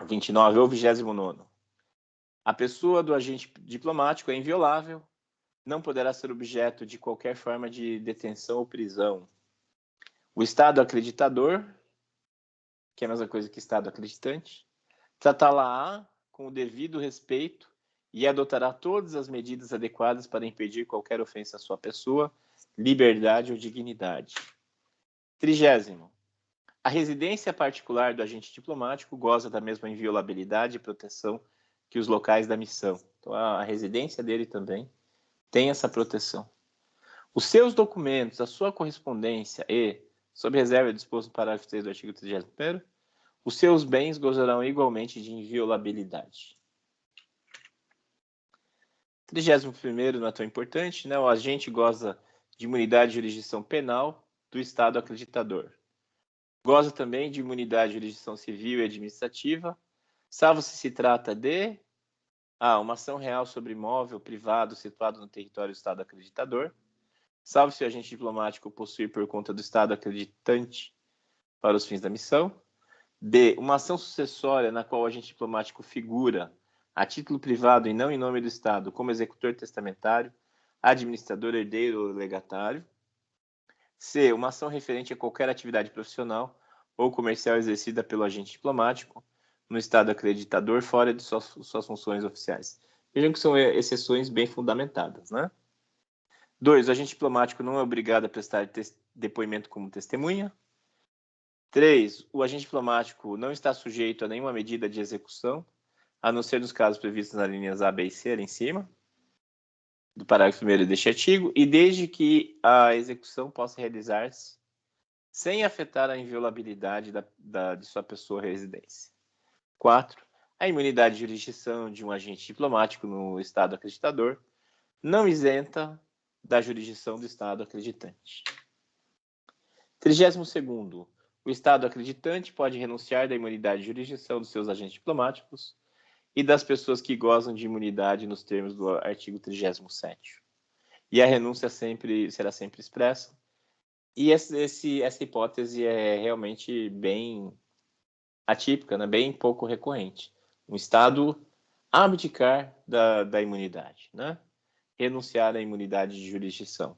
29 ou 29º. A pessoa do agente diplomático é inviolável, não poderá ser objeto de qualquer forma de detenção ou prisão. O Estado acreditador, que é a mesma coisa que Estado acreditante, tratá-la-á com o devido respeito e adotará todas as medidas adequadas para impedir qualquer ofensa à sua pessoa, liberdade ou dignidade. 30º. A residência particular do agente diplomático goza da mesma inviolabilidade e proteção que os locais da missão. Então, a residência dele também tem essa proteção. Os seus documentos, a sua correspondência e, sob reserva disposto no parágrafo 3 do artigo 31º, os seus bens gozarão igualmente de inviolabilidade. 31º não é tão importante, né? O agente goza de imunidade de jurisdição penal do Estado acreditador. Goza também de imunidade de jurisdição civil e administrativa, salvo se trata de uma ação real sobre imóvel privado situado no território do Estado acreditador, salvo se o agente diplomático possuir por conta do Estado acreditante para os fins da missão. B. Uma ação sucessória na qual o agente diplomático figura a título privado e não em nome do Estado como executor testamentário, administrador, herdeiro ou legatário. C. Uma ação referente a qualquer atividade profissional ou comercial exercida pelo agente diplomático, no Estado acreditador fora de suas funções oficiais. Vejam que são exceções bem fundamentadas, né? 2. O agente diplomático não é obrigado a prestar depoimento como testemunha. 3. O agente diplomático não está sujeito a nenhuma medida de execução, a não ser nos casos previstos nas linhas A, B e C, ali em cima, do parágrafo 1º deste artigo, e desde que a execução possa realizar-se sem afetar a inviolabilidade de sua pessoa ou residência. 4. A imunidade de jurisdição de um agente diplomático no Estado acreditador não isenta da jurisdição do Estado acreditante. 32º. O Estado acreditante pode renunciar da imunidade de jurisdição dos seus agentes diplomáticos e das pessoas que gozam de imunidade nos termos do artigo 37º. E a renúncia será sempre expressa. E essa hipótese é realmente bem atípica, né? Bem pouco recorrente. Um Estado abdicar da imunidade, né? Renunciar à imunidade de jurisdição.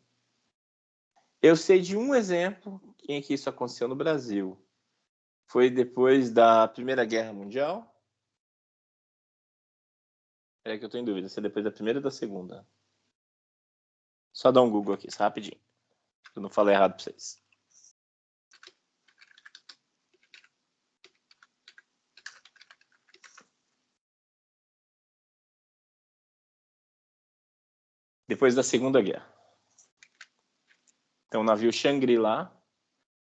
Eu sei de um exemplo em que isso aconteceu no Brasil. Foi depois da Primeira Guerra Mundial. É que eu estou em dúvida se é depois da Primeira ou da Segunda. Só dar um Google aqui, rapidinho. Eu não falei errado para vocês. Depois da Segunda Guerra. Então, o navio Shangri-La,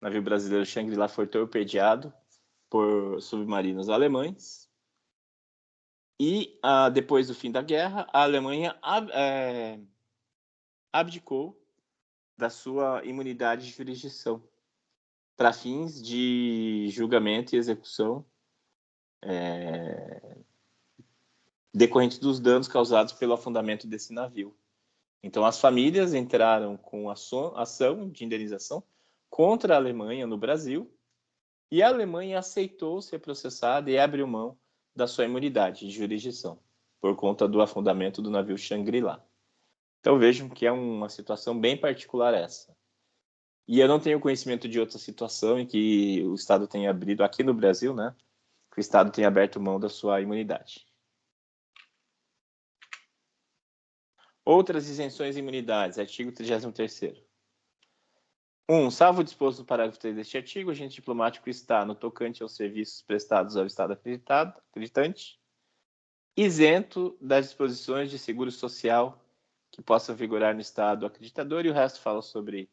navio brasileiro Shangri-La, foi torpedeado por submarinos alemães. E, depois do fim da guerra, a Alemanha abdicou da sua imunidade de jurisdição para fins de julgamento e execução decorrentes dos danos causados pelo afundamento desse navio. Então, as famílias entraram com ação de indenização contra a Alemanha no Brasil, e a Alemanha aceitou ser processada e abriu mão da sua imunidade de jurisdição, por conta do afundamento do navio Shangri-La. Então, vejam que é uma situação bem particular essa. E eu não tenho conhecimento de outra situação em que o Estado tenha abrido, aqui no Brasil, né, que o Estado tenha aberto mão da sua imunidade. Outras isenções e imunidades, artigo 33º. 1. Salvo o disposto no parágrafo 3 deste artigo, o agente diplomático está, no tocante aos serviços prestados ao Estado acreditante, isento das disposições de seguro social que possam vigorar no Estado acreditador, e o resto fala sobre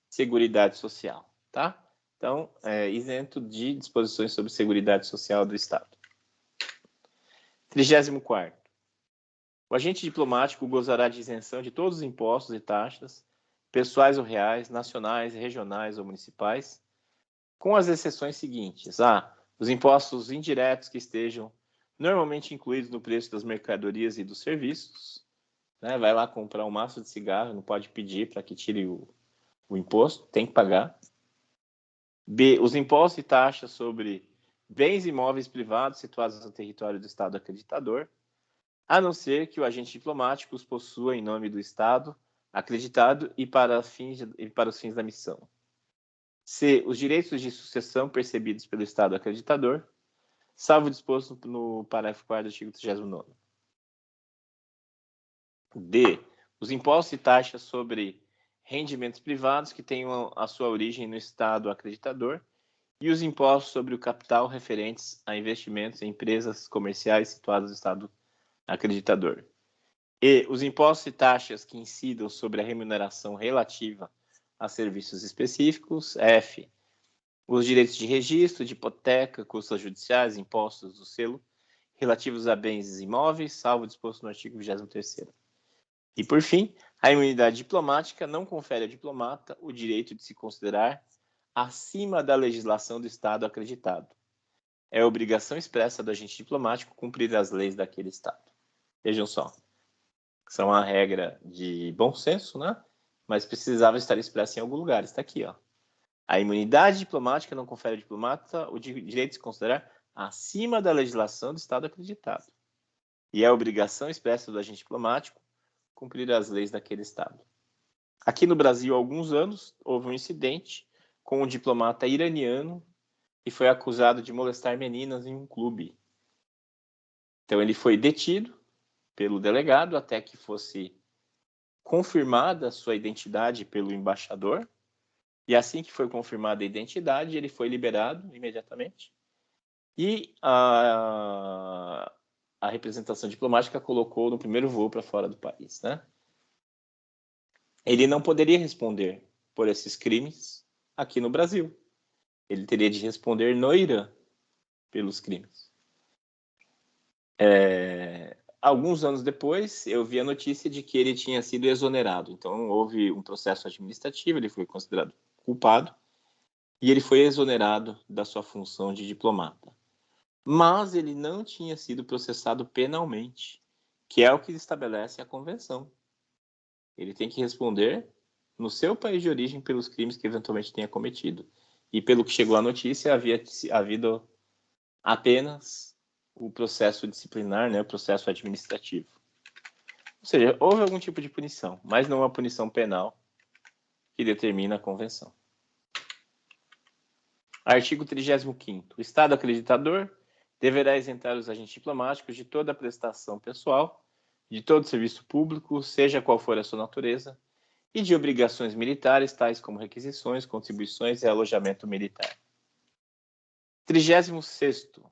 seguridade social, tá? Então, isento de disposições sobre seguridade social do Estado. 34º. O agente diplomático gozará de isenção de todos os impostos e taxas, pessoais ou reais, nacionais, regionais ou municipais, com as exceções seguintes. Os impostos indiretos que estejam normalmente incluídos no preço das mercadorias e dos serviços. Né? Vai lá comprar um maço de cigarro, não pode pedir para que tire o imposto, tem que pagar. B. Os impostos e taxas sobre bens imóveis privados situados no território do Estado acreditador, a não ser que o agente diplomático os possua em nome do Estado acreditado e para os fins da missão. C. Os direitos de sucessão percebidos pelo Estado acreditador, salvo disposto no parágrafo 4º do artigo 39º. D. Os impostos e taxas sobre rendimentos privados que tenham a sua origem no Estado acreditador e os impostos sobre o capital referentes a investimentos em empresas comerciais situadas no Estado acreditador. E os impostos e taxas que incidam sobre a remuneração relativa a serviços específicos. F. Os direitos de registro, de hipoteca, custas judiciais, impostos do selo relativos a bens imóveis, salvo disposto no artigo 23º. E, por fim, a imunidade diplomática não confere ao diplomata o direito de se considerar acima da legislação do Estado acreditado. É obrigação expressa do agente diplomático cumprir as leis daquele Estado. Vejam só, são uma regra de bom senso, né? Mas precisava estar expressa em algum lugar. Está aqui, ó. A imunidade diplomática não confere ao diplomata o direito de se considerar acima da legislação do Estado acreditado. E é obrigação expressa do agente diplomático cumprir as leis daquele Estado. Aqui no Brasil, há alguns anos, houve um incidente com um diplomata iraniano que foi acusado de molestar meninas em um clube. Então, ele foi detido pelo delegado até que fosse confirmada a sua identidade pelo embaixador. E assim que foi confirmada a identidade, ele foi liberado imediatamente. E a representação diplomática colocou no primeiro voo para fora do país, né? Ele não poderia responder por esses crimes aqui no Brasil. Ele teria de responder no Irã pelos crimes. Alguns anos depois, eu vi a notícia de que ele tinha sido exonerado. Então, houve um processo administrativo, ele foi considerado culpado e ele foi exonerado da sua função de diplomata. Mas ele não tinha sido processado penalmente, que é o que estabelece a convenção. Ele tem que responder no seu país de origem pelos crimes que eventualmente tenha cometido. E pelo que chegou à notícia, havia havido apenas o processo disciplinar, né, o processo administrativo. Ou seja, houve algum tipo de punição, mas não uma punição penal que determina a convenção. Artigo 35º. O Estado acreditador deverá isentar os agentes diplomáticos de toda a prestação pessoal, de todo serviço público, seja qual for a sua natureza, e de obrigações militares, tais como requisições, contribuições e alojamento militar. 36º.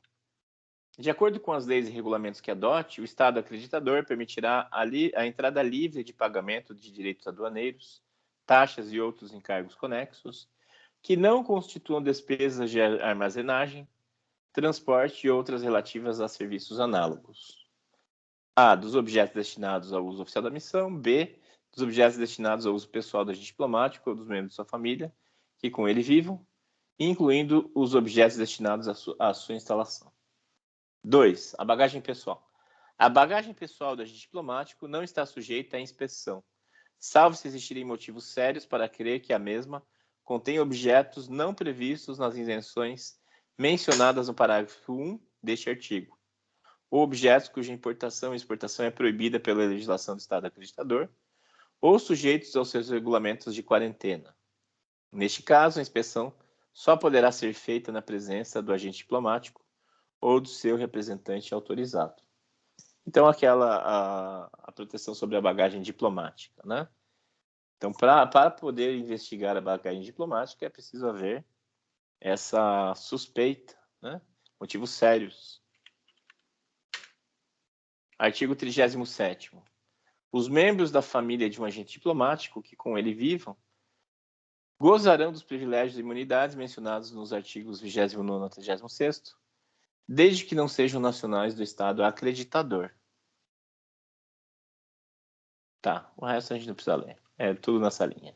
De acordo com as leis e regulamentos que adote, o Estado acreditador permitirá a entrada livre de pagamento de direitos aduaneiros, taxas e outros encargos conexos, que não constituam despesas de armazenagem, transporte e outras relativas a serviços análogos. A. Dos objetos destinados ao uso oficial da missão. B. Dos objetos destinados ao uso pessoal do agente diplomático ou dos membros de sua família que com ele vivam, incluindo os objetos destinados à sua instalação. 2. A bagagem pessoal. A bagagem pessoal do agente diplomático não está sujeita à inspeção, salvo se existirem motivos sérios para crer que a mesma contém objetos não previstos nas isenções mencionadas no parágrafo 1 deste artigo, ou objetos cuja importação e exportação é proibida pela legislação do Estado acreditador, ou sujeitos aos seus regulamentos de quarentena. Neste caso, a inspeção só poderá ser feita na presença do agente diplomático ou do seu representante autorizado. Então, a proteção sobre a bagagem diplomática, né? Então, para poder investigar a bagagem diplomática, é preciso haver essa suspeita, né? Motivos sérios. Artigo 37º. Os membros da família de um agente diplomático que com ele vivam gozarão dos privilégios e imunidades mencionados nos artigos 29º a 36º, desde que não sejam nacionais do Estado acreditador. Tá, o resto a gente não precisa ler. É tudo nessa linha.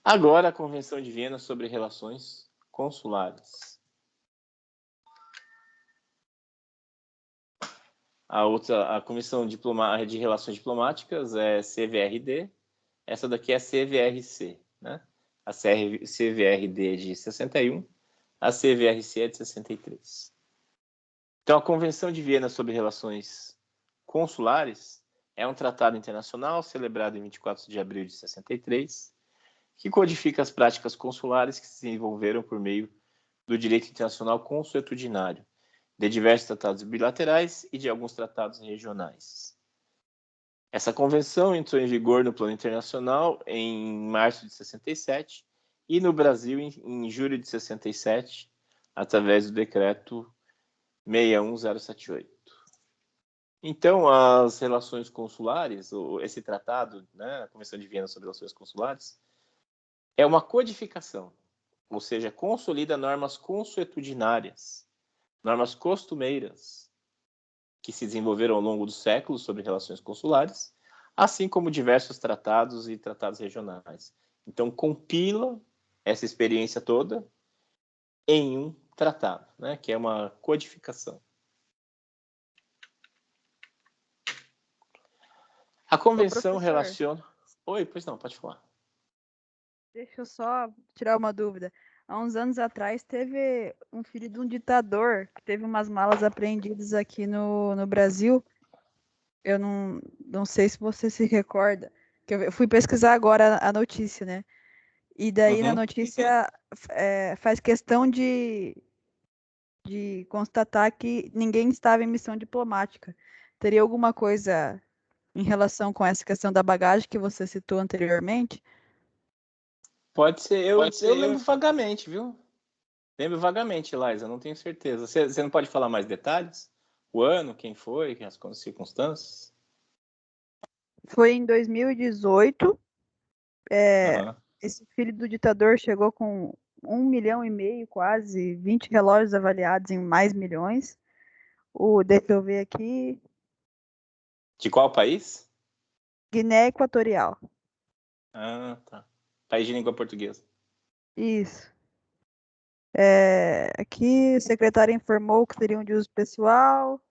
Agora, a Convenção de Viena sobre Relações Consulares. A Comissão de Relações Diplomáticas é CVRD. Essa daqui é a CVRC, né? A CVRD é de 61, a CVRC é de 63. Então, a Convenção de Viena sobre Relações Consulares é um tratado internacional celebrado em 24 de abril de 63, que codifica as práticas consulares que se desenvolveram por meio do direito internacional consuetudinário, de diversos tratados bilaterais e de alguns tratados regionais. Essa convenção entrou em vigor no plano internacional em março de 67 e no Brasil em julho de 67, através do decreto 61078. Então, as relações consulares, esse tratado, né, a Convenção de Viena sobre Relações Consulares, é uma codificação, ou seja, consolida normas consuetudinárias, normas costumeiras, que se desenvolveram ao longo dos séculos sobre relações consulares, assim como diversos tratados e tratados regionais. Então, compila essa experiência toda em um tratado, né, que é uma codificação. A convenção relaciona... Oi, pois não, pode falar. Deixa eu só tirar uma dúvida. Há uns anos atrás teve um filho de um ditador que teve umas malas apreendidas aqui no Brasil. Eu não sei se você se recorda. Que eu fui pesquisar agora a notícia, né? E daí na notícia faz questão de de constatar que ninguém estava em missão diplomática. Teria alguma coisa em relação com essa questão da bagagem que você citou anteriormente? Pode ser, eu lembro vagamente, viu? Lembro vagamente, Liza, não tenho certeza. Você não pode falar mais detalhes? O ano, quem foi, as circunstâncias? Foi em 2018. Aham. Esse filho do ditador chegou com 1,5 milhão, quase 20 relógios avaliados em mais milhões. Deixa eu ver aqui, De qual país? Guiné Equatorial. Ah, tá. País de língua portuguesa. Isso. Aqui o secretário informou que seriam de uso pessoal,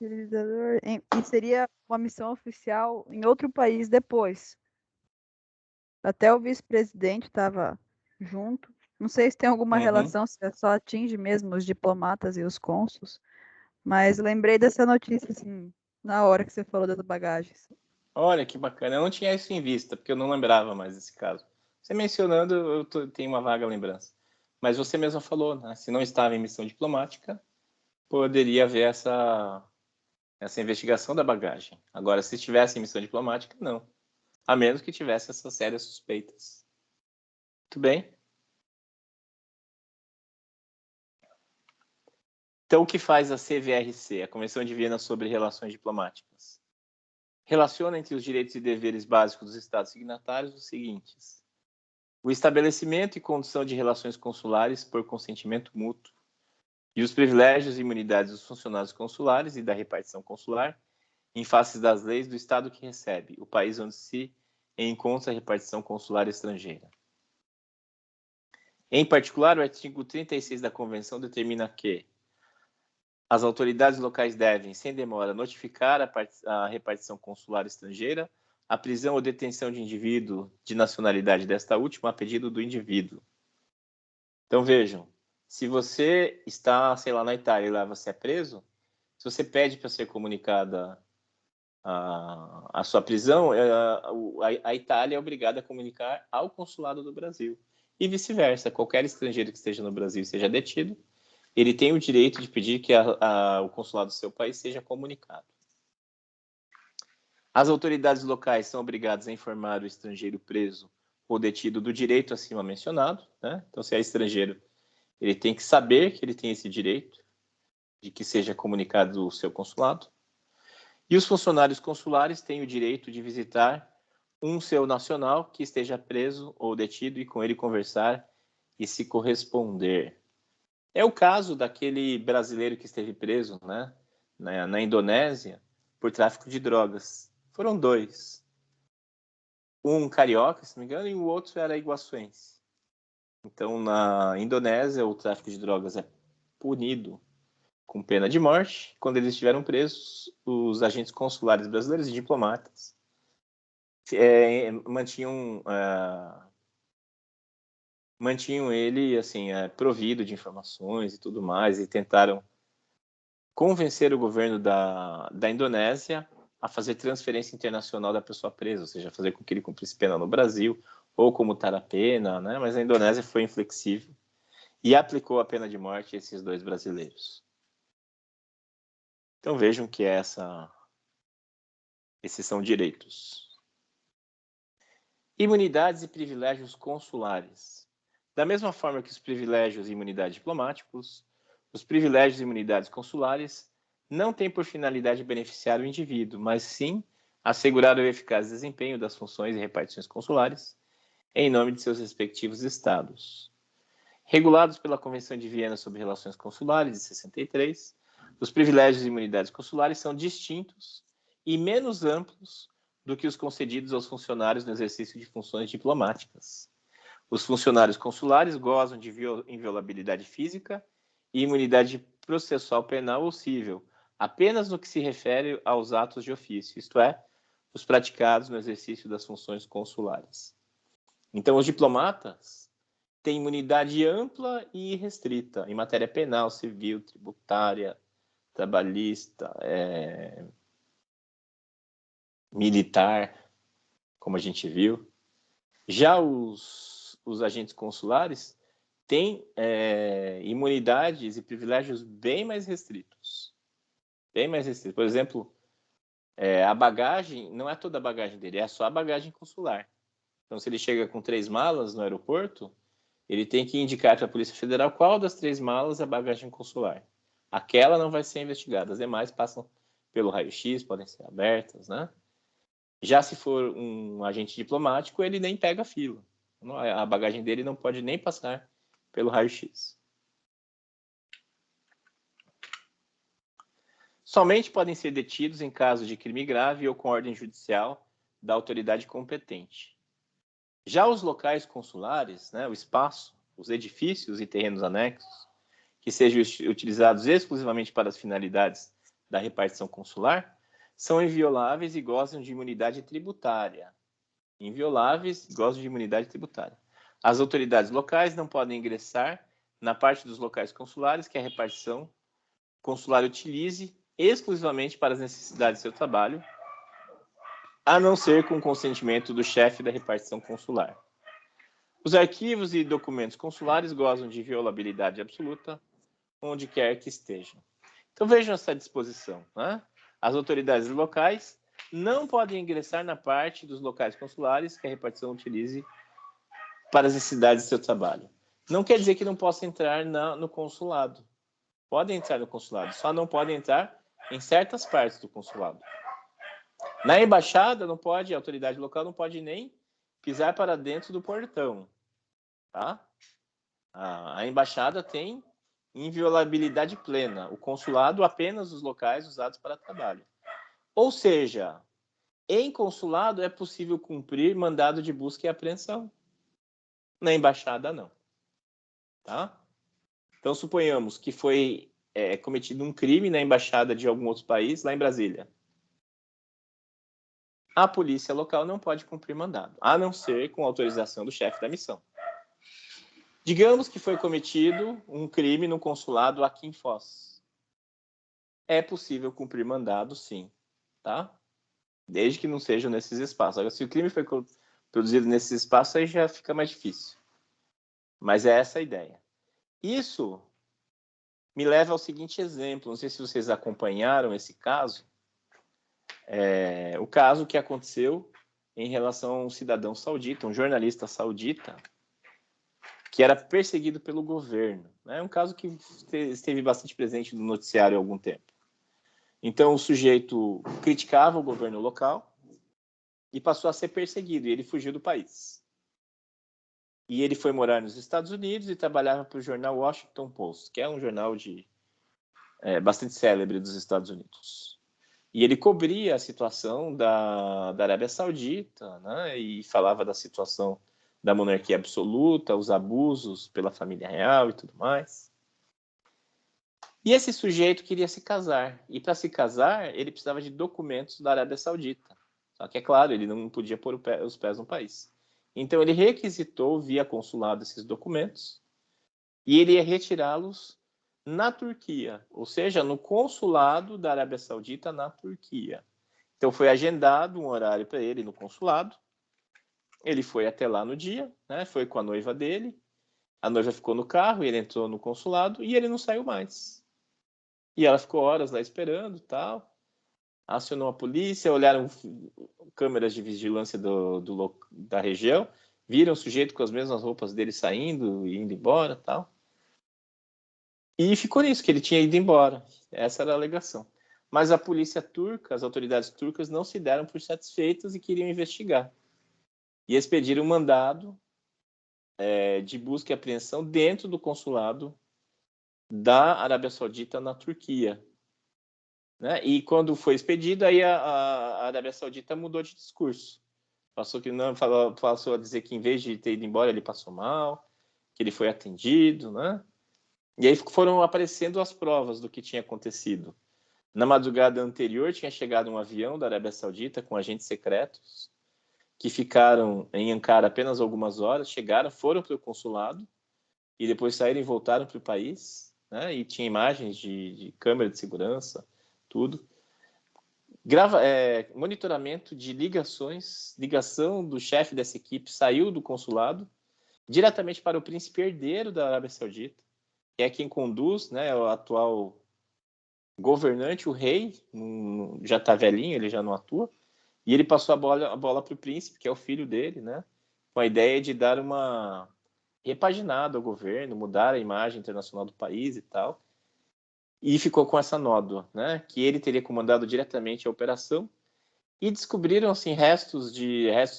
e seria uma missão oficial em outro país depois. Até o vice-presidente estava junto. Não sei se tem alguma Uhum. relação, se só atinge mesmo os diplomatas e os cônsuls, mas lembrei dessa notícia, assim, na hora que você falou das bagagens. Olha que bacana. Eu não tinha isso em vista, porque eu não lembrava mais desse caso. Você mencionando, tenho uma vaga lembrança. Mas você mesma falou, né? Se não estava em missão diplomática, poderia haver essa investigação da bagagem. Agora, se estivesse em missão diplomática, não. A menos que tivesse essas sérias suspeitas. Muito bem. Então, o que faz a CVRC, a Convenção de Viena sobre Relações Diplomáticas? Relaciona entre os direitos e deveres básicos dos Estados signatários os seguintes: o estabelecimento e condução de relações consulares por consentimento mútuo, e os privilégios e imunidades dos funcionários consulares e da repartição consular, em face das leis do Estado que recebe, o país onde se encontra a repartição consular estrangeira. Em particular, o artigo 36 da Convenção determina que as autoridades locais devem, sem demora, notificar a repartição consular estrangeira a prisão ou detenção de indivíduo de nacionalidade desta última a pedido do indivíduo. Então, vejam, se você está, sei lá, na Itália e lá você é preso, se você pede para ser comunicada a sua prisão, a Itália é obrigada a comunicar ao consulado do Brasil. E vice-versa, qualquer estrangeiro que esteja no Brasil e seja detido, ele tem o direito de pedir que o consulado do seu país seja comunicado. As autoridades locais são obrigadas a informar o estrangeiro preso ou detido do direito acima mencionado, né? Então, se é estrangeiro, ele tem que saber que ele tem esse direito de que seja comunicado o seu consulado. E os funcionários consulares têm o direito de visitar um seu nacional que esteja preso ou detido e com ele conversar e se corresponder. É o caso daquele brasileiro que esteve preso, né, na Indonésia por tráfico de drogas. Foram dois. Um carioca, se não me engano, e o outro era iguaçuense. Então, na Indonésia, o tráfico de drogas é punido com pena de morte. Quando eles estiveram presos, os agentes consulares brasileiros e diplomatas mantinham ele assim provido de informações e tudo mais, e tentaram convencer o governo da Indonésia a fazer transferência internacional da pessoa presa, ou seja, fazer com que ele cumprisse pena no Brasil ou comutar a pena, né? Mas a Indonésia foi inflexível e aplicou a pena de morte a esses dois brasileiros. Então vejam que esses são direitos. Imunidades e privilégios consulares. Da mesma forma que os privilégios e imunidades diplomáticos, os privilégios e imunidades consulares não têm por finalidade beneficiar o indivíduo, mas sim assegurar o eficaz desempenho das funções e repartições consulares em nome de seus respectivos estados. Regulados pela Convenção de Viena sobre Relações Consulares, de 63, os privilégios e imunidades consulares são distintos e menos amplos do que os concedidos aos funcionários no exercício de funções diplomáticas. Os funcionários consulares gozam de inviolabilidade física e imunidade processual penal ou civil, apenas no que se refere aos atos de ofício, isto é, os praticados no exercício das funções consulares. Então, os diplomatas têm imunidade ampla e restrita em matéria penal, civil, tributária, trabalhista, militar, como a gente viu. Já os agentes consulares tem imunidades e privilégios bem mais restritos. Bem mais restritos. Por exemplo, a bagagem, não é toda a bagagem dele, é só a bagagem consular. Então, se ele chega com 3 malas no aeroporto, ele tem que indicar para a Polícia Federal qual das 3 malas é a bagagem consular. Aquela não vai ser investigada, as demais passam pelo raio-x, podem ser abertas, né? Já se for um agente diplomático, ele nem pega fila. A bagagem dele não pode nem passar pelo raio-x. Somente podem ser detidos em caso de crime grave ou com ordem judicial da autoridade competente. Já os locais consulares, né, o espaço, os edifícios e terrenos anexos, que sejam utilizados exclusivamente para as finalidades da repartição consular, são invioláveis e gozam de imunidade tributária. Invioláveis e gozam de imunidade tributária. As autoridades locais não podem ingressar na parte dos locais consulares que a repartição consular utilize exclusivamente para as necessidades do seu trabalho, a não ser com o consentimento do chefe da repartição consular. Os arquivos e documentos consulares gozam de inviolabilidade absoluta, onde quer que estejam. Então vejam essa disposição, né? As autoridades locais não podem ingressar na parte dos locais consulares que a repartição utilize para as necessidades do seu trabalho. Não quer dizer que não possa entrar no consulado. Podem entrar no consulado, só não podem entrar em certas partes do consulado. Na embaixada, não pode, a autoridade local não pode nem pisar para dentro do portão. Tá? A embaixada tem inviolabilidade plena. O consulado, apenas os locais usados para trabalho. Ou seja, em consulado é possível cumprir mandado de busca e apreensão. Na embaixada, não. Tá? Então, suponhamos que foi cometido um crime na embaixada de algum outro país, lá em Brasília. A polícia local não pode cumprir mandado, a não ser com autorização do chefe da missão. Digamos que foi cometido um crime no consulado aqui em Foz. É possível cumprir mandado, sim, tá? Desde que não sejam nesses espaços. Agora, se o crime foi produzido nesses espaços, aí já fica mais difícil. Mas é essa a ideia. Isso me leva ao seguinte exemplo. Não sei se vocês acompanharam esse caso. O caso que aconteceu em relação a um cidadão saudita, um jornalista saudita, que era perseguido pelo governo. É um caso que esteve bastante presente no noticiário há algum tempo. Então, o sujeito criticava o governo local e passou a ser perseguido, e ele fugiu do país. E ele foi morar nos Estados Unidos e trabalhava para o jornal Washington Post, que é um jornal bastante célebre dos Estados Unidos. E ele cobria a situação da Arábia Saudita, né, e falava da situação da monarquia absoluta, os abusos pela família real e tudo mais. E esse sujeito queria se casar. E para se casar, ele precisava de documentos da Arábia Saudita. Só que, é claro, ele não podia pôr os pés no país. Então, ele requisitou via consulado esses documentos e ele ia retirá-los na Turquia, ou seja, no consulado da Arábia Saudita na Turquia. Então, foi agendado um horário para ele no consulado. Ele foi até lá no dia, né? Foi com a noiva dele. A noiva ficou no carro, ele entrou no consulado e ele não saiu mais. E ela ficou horas lá esperando, tal. Acionou a polícia, olharam câmeras de vigilância da região, viram o sujeito com as mesmas roupas dele saindo e indo embora, tal. E ficou nisso, que ele tinha ido embora. Essa era a alegação. Mas a polícia turca, as autoridades turcas, não se deram por satisfeitas e queriam investigar. E expediram um mandado de busca e apreensão dentro do consulado da Arábia Saudita na Turquia. Né? E quando foi expedido, aí a Arábia Saudita mudou de discurso. Passou a dizer que em vez de ter ido embora, ele passou mal, que ele foi atendido, né? E aí foram aparecendo as provas do que tinha acontecido. Na madrugada anterior, tinha chegado um avião da Arábia Saudita com agentes secretos que ficaram em Ankara apenas algumas horas, foram para o consulado e depois saíram e voltaram para o país, né? E tinha imagens de câmera de segurança, tudo. Monitoramento de ligação do chefe dessa equipe saiu do consulado diretamente para o príncipe herdeiro da Arábia Saudita, que é quem conduz, né, o atual governante, o rei, já está velhinho, ele já não atua, e ele passou a bola para o príncipe, que é o filho dele, né, com a ideia de dar uma repaginada ao governo, mudar a imagem internacional do país e tal, e ficou com essa nódoa, né, que ele teria comandado diretamente a operação, e descobriram assim restos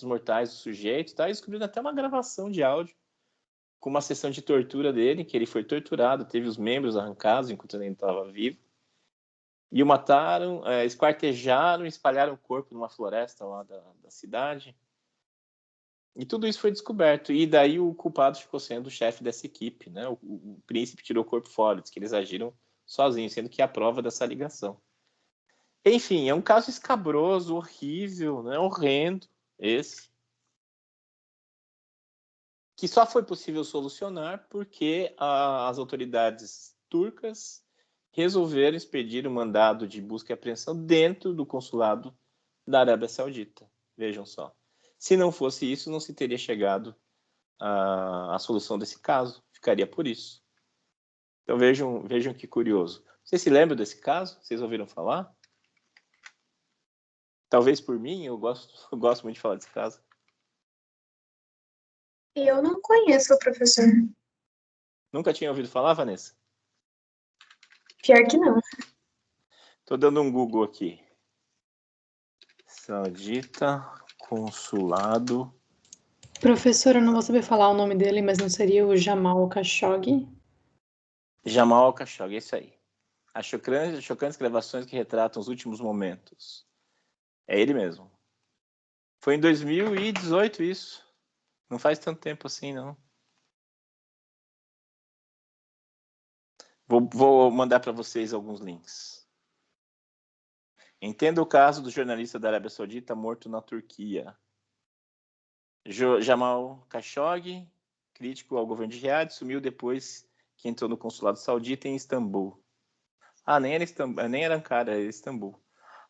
mortais do sujeito, tá? E descobriram até uma gravação de áudio com uma sessão de tortura dele, que ele foi torturado, teve os membros arrancados enquanto ele estava vivo, e o mataram, esquartejaram, espalharam o corpo numa floresta lá da cidade. E tudo isso foi descoberto. E daí o culpado ficou sendo o chefe dessa equipe, né? O príncipe tirou o corpo fora, disse que eles agiram sozinhos, sendo que há prova dessa ligação. Enfim, é um caso escabroso, horrível, né? Horrendo, esse. Que só foi possível solucionar porque as autoridades turcas resolveram expedir um mandado de busca e apreensão dentro do consulado da Arábia Saudita. Vejam só. Se não fosse isso, não se teria chegado à solução desse caso. Ficaria por isso. Então vejam que curioso. Vocês se lembram desse caso? Vocês ouviram falar? Talvez por mim, eu gosto muito de falar desse caso. Eu não conheço o professor. Nunca tinha ouvido falar, Vanessa? Pior que não. Estou dando um Google aqui. Saudita, consulado. Professor, eu não vou saber falar o nome dele, mas não seria o Jamal Khashoggi? Jamal Khashoggi, é isso aí. As chocantes gravações que retratam os últimos momentos. É ele mesmo. Foi em 2018 isso. Não faz tanto tempo assim, não. Vou mandar para vocês alguns links. Entenda o caso do jornalista da Arábia Saudita morto na Turquia. Jamal Khashoggi, crítico ao governo de Riad, sumiu depois que entrou no consulado saudita em Istambul. Nem era Ankara, era Istambul.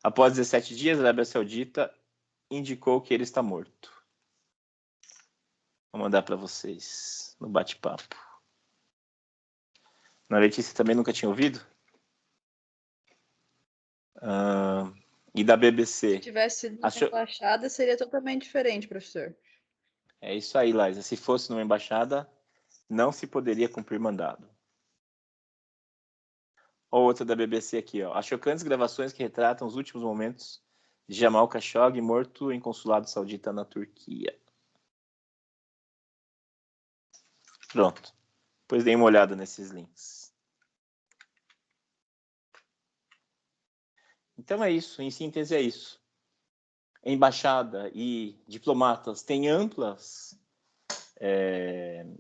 Após 17 dias, a Arábia Saudita indicou que ele está morto. Vou mandar para vocês no bate-papo. Na Letícia também nunca tinha ouvido? E da BBC. Se tivesse sido uma embaixada, seria totalmente diferente, professor. É isso aí, Laísa. Se fosse numa embaixada, não se poderia cumprir mandado. Ou outra da BBC aqui, ó. As chocantes gravações que retratam os últimos momentos de Jamal Khashoggi morto em consulado saudita na Turquia. Pronto. Depois dei uma olhada nesses links. Então é isso. Em síntese é isso. Embaixada e diplomatas têm amplas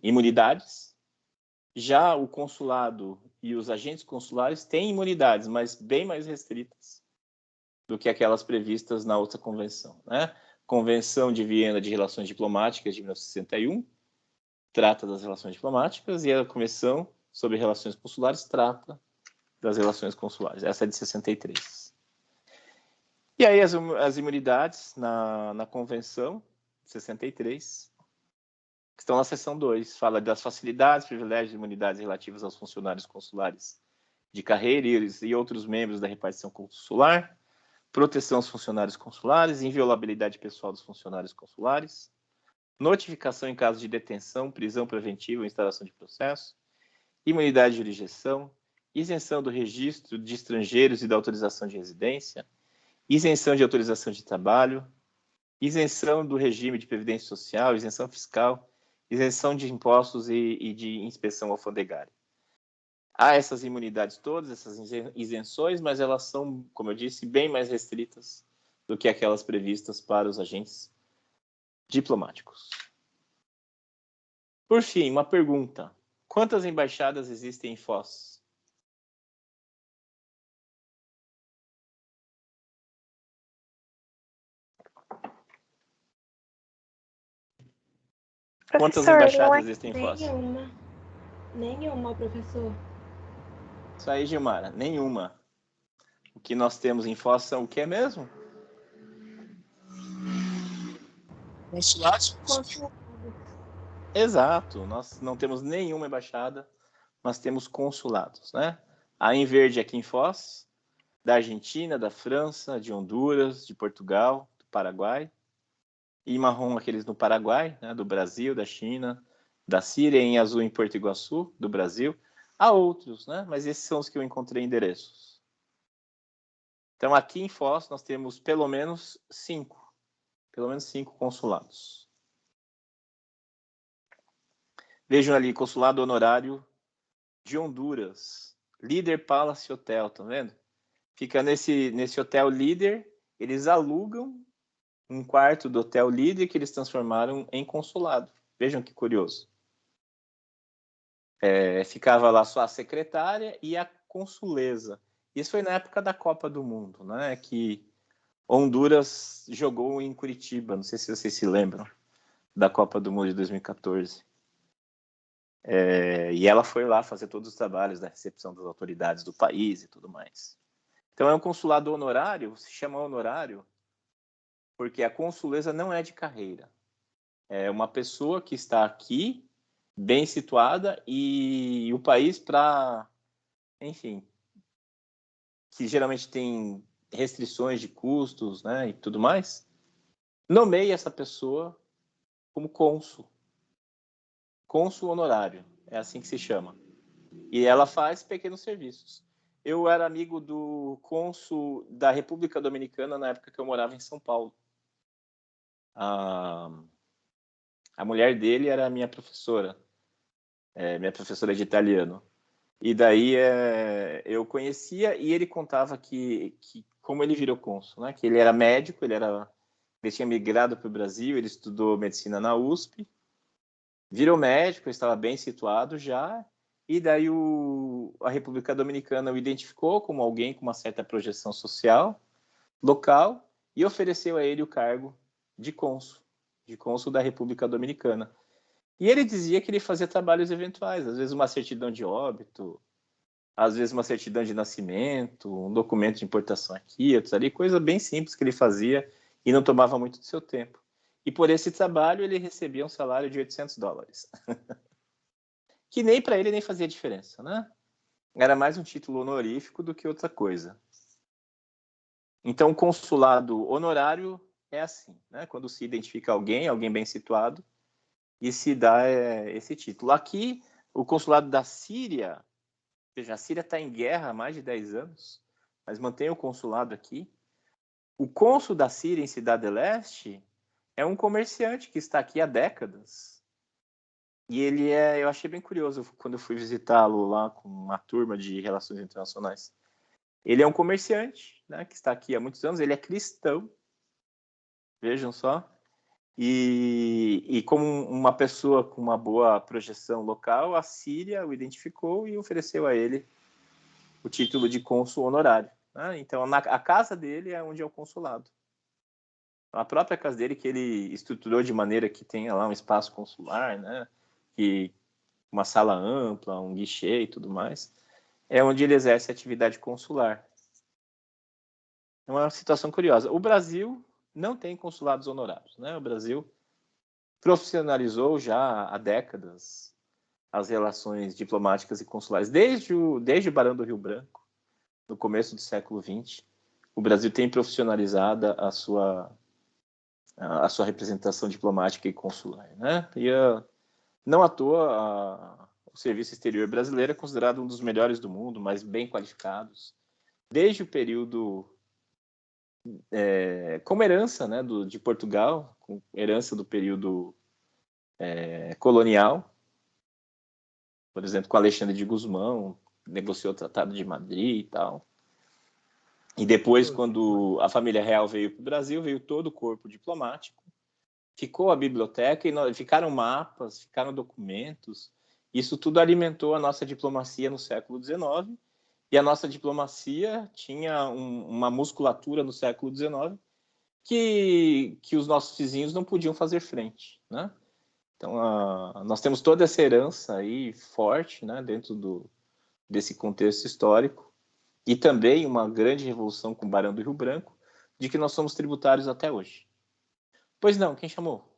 imunidades. Já o consulado e os agentes consulares têm imunidades, mas bem mais restritas do que aquelas previstas na outra convenção, né? Convenção de Viena de Relações Diplomáticas de 1961 trata das relações diplomáticas e a Convenção sobre Relações Consulares trata das relações consulares. Essa é de 63. E aí as imunidades na Convenção de 63 que estão na seção 2, fala das facilidades, privilégios e imunidades relativas aos funcionários consulares de carreira e outros membros da repartição consular, proteção aos funcionários consulares, inviolabilidade pessoal dos funcionários consulares, notificação em caso de detenção, prisão preventiva ou instalação de processo, imunidade de jurisdição, isenção do registro de estrangeiros e da autorização de residência, isenção de autorização de trabalho, isenção do regime de previdência social, isenção fiscal, isenção de impostos e de inspeção alfandegária. Há essas imunidades todas, essas isenções, mas elas são, como eu disse, bem mais restritas do que aquelas previstas para os agentes diplomáticos. Por fim, uma pergunta. Quantas embaixadas existem em Foz? Quantas embaixadas existem em Foz? Nenhuma, professor. Isso aí, Gilmara, nenhuma. O que nós temos em Foz são o que mesmo? Consulados? Exato, nós não temos nenhuma embaixada, nós temos consulados, né? A em verde aqui em Foz, da Argentina, da França, de Honduras, de Portugal, do Paraguai, e marrom aqueles no Paraguai, né? Do Brasil, da China, da Síria, em azul em Porto Iguaçu, do Brasil. Há outros, né? Mas esses são os que eu encontrei endereços. Então aqui em Foz nós temos pelo menos 5 consulados. Vejam ali, consulado honorário de Honduras, Líder Palace Hotel, tá vendo? Fica nesse hotel Líder, eles alugam um quarto do hotel Líder que eles transformaram em consulado. Vejam que curioso. Ficava lá só a secretária e a consuleza. Isso foi na época da Copa do Mundo, né? Que Honduras jogou em Curitiba, não sei se vocês se lembram, da Copa do Mundo de 2014. E ela foi lá fazer todos os trabalhos da recepção das autoridades do país e tudo mais. Então é um consulado honorário, se chama honorário, porque a consuleza não é de carreira. É uma pessoa que está aqui, bem situada, e o país para, enfim, que geralmente tem restrições de custos, né, e tudo mais, nomeia essa pessoa como cônsul. Cônsul honorário, é assim que se chama. E ela faz pequenos serviços. Eu era amigo do cônsul da República Dominicana na época que eu morava em São Paulo. A mulher dele era minha professora de italiano. E daí eu conhecia e ele contava que como ele virou cônsul, né? Que ele era médico, ele tinha migrado para o Brasil, ele estudou medicina na USP, virou médico, estava bem situado já, e daí a República Dominicana o identificou como alguém com uma certa projeção social local e ofereceu a ele o cargo de cônsul da República Dominicana. E ele dizia que ele fazia trabalhos eventuais, às vezes uma certidão de óbito, às vezes uma certidão de nascimento, um documento de importação aqui, outros ali, coisa bem simples que ele fazia e não tomava muito do seu tempo. E por esse trabalho ele recebia um salário de $800. Que nem para ele nem fazia diferença, né? Era mais um título honorífico do que outra coisa. Então, o consulado honorário é assim, né? Quando se identifica alguém bem situado, e se dá esse título. Aqui, o consulado da Síria, veja, a Síria está em guerra há mais de 10 anos, mas mantém o consulado aqui. O cônsul da Síria em Cidade del Este é um comerciante que está aqui há décadas. E eu achei bem curioso quando eu fui visitá-lo lá com uma turma de relações internacionais. Ele é um comerciante, né, que está aqui há muitos anos, ele é cristão, vejam só. E como uma pessoa com uma boa projeção local, a Síria o identificou e ofereceu a ele o título de cônsul honorário. Né? Então, a casa dele é onde é o consulado. A própria casa dele, que ele estruturou de maneira que tenha lá um espaço consular, né? Que uma sala ampla, um guichê e tudo mais, é onde ele exerce a atividade consular. É uma situação curiosa. O Brasil não tem consulados honorários. Né? O Brasil profissionalizou já há décadas as relações diplomáticas e consulares. Desde o Barão do Rio Branco, no começo do século XX, o Brasil tem profissionalizado a sua representação diplomática e consular. Né? Não à toa, o serviço exterior brasileiro é considerado um dos melhores do mundo, mais bem qualificados. Desde o período como herança, né, de Portugal, com herança do período colonial, por exemplo, com Alexandre de Gusmão, negociou o Tratado de Madrid e tal. E depois, quando a família real veio para o Brasil, veio todo o corpo diplomático, ficou a biblioteca, e ficaram mapas, ficaram documentos. Isso tudo alimentou a nossa diplomacia no século XIX, e a nossa diplomacia tinha uma musculatura no século XIX que os nossos vizinhos não podiam fazer frente, né? Então, nós temos toda essa herança aí forte, né, dentro desse contexto histórico, e também uma grande revolução com o Barão do Rio Branco, de que nós somos tributários até hoje. Pois não, quem chamou?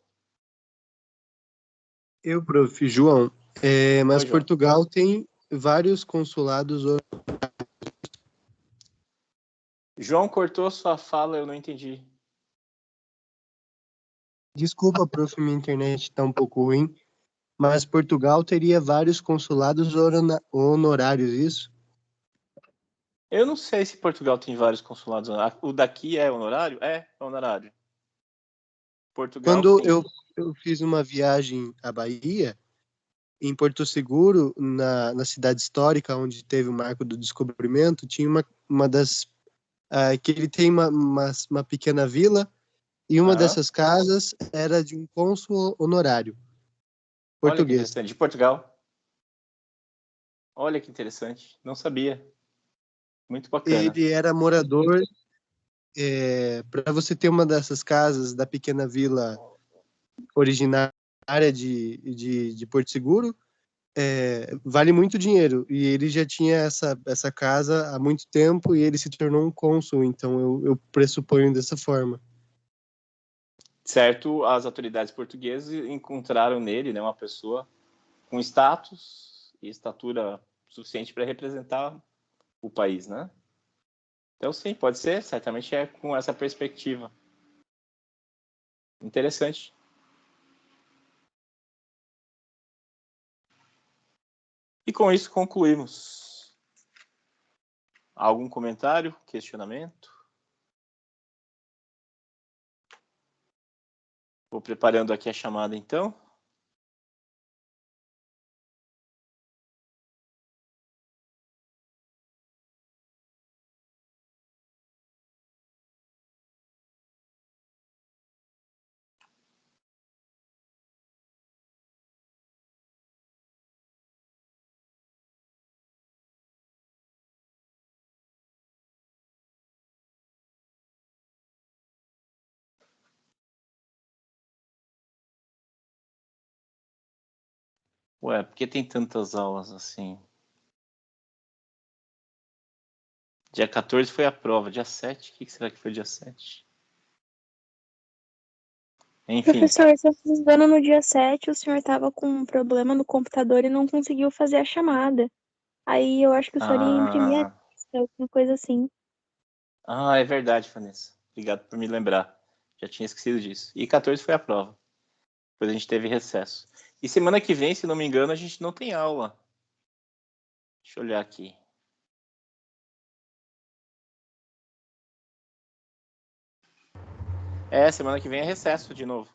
Eu, prof. João, mas Oi, João. Portugal tem vários consulados. João cortou sua fala, eu não entendi. Desculpa, prof, minha internet está um pouco ruim, mas Portugal teria vários consulados honorários, isso? Eu não sei se Portugal tem vários consulados honorários. O daqui é honorário? É honorário. Portugal, Quando sim. eu fiz uma viagem à Bahia, em Porto Seguro, na cidade histórica onde teve o Marco do Descobrimento, tinha uma das... que ele tem uma pequena vila, e uma dessas casas era de um cônsul honorário Olha que português. interessante. De Portugal. Olha que interessante. Não sabia. Muito bacana. Ele era morador... para você ter uma dessas casas da pequena vila originária de Porto Seguro, vale muito dinheiro. E ele já tinha essa casa há muito tempo e ele se tornou um cônsul, então eu pressuponho dessa forma. Certo, as autoridades portuguesas encontraram nele, né, uma pessoa com status e estatura suficiente para representar o país, né? Então, sim, pode ser. Certamente é com essa perspectiva. Interessante. E com isso concluímos. Algum comentário, questionamento? Vou preparando aqui a chamada, então. Ué, por que tem tantas aulas assim? Dia 14 foi a prova. Dia 7, o que será que foi dia 7? Enfim. Professor, se eu não me engano, no dia 7 o senhor estava com um problema no computador e não conseguiu fazer a chamada. Aí eu acho que o senhor ia imprimir a lista, alguma coisa assim. É verdade, Vanessa. Obrigado por me lembrar. Já tinha esquecido disso. E 14 foi a prova. Depois a gente teve recesso. E semana que vem, se não me engano, a gente não tem aula. Deixa eu olhar aqui. Semana que vem é recesso de novo.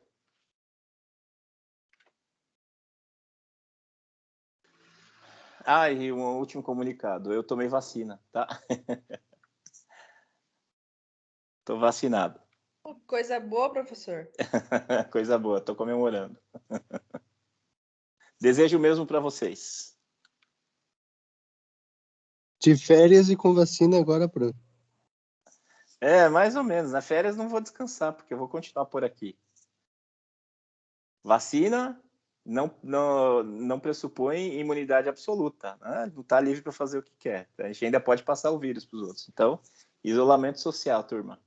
E um último comunicado. Eu tomei vacina, tá? Tô vacinado. Coisa boa, professor. Coisa boa, tô comemorando. Desejo o mesmo para vocês. De férias e com vacina agora, prof. Mais ou menos. Na férias não vou descansar, porque eu vou continuar por aqui. Vacina não pressupõe imunidade absoluta, né? Não está livre para fazer o que quer. A gente ainda pode passar o vírus para os outros. Então, isolamento social, turma.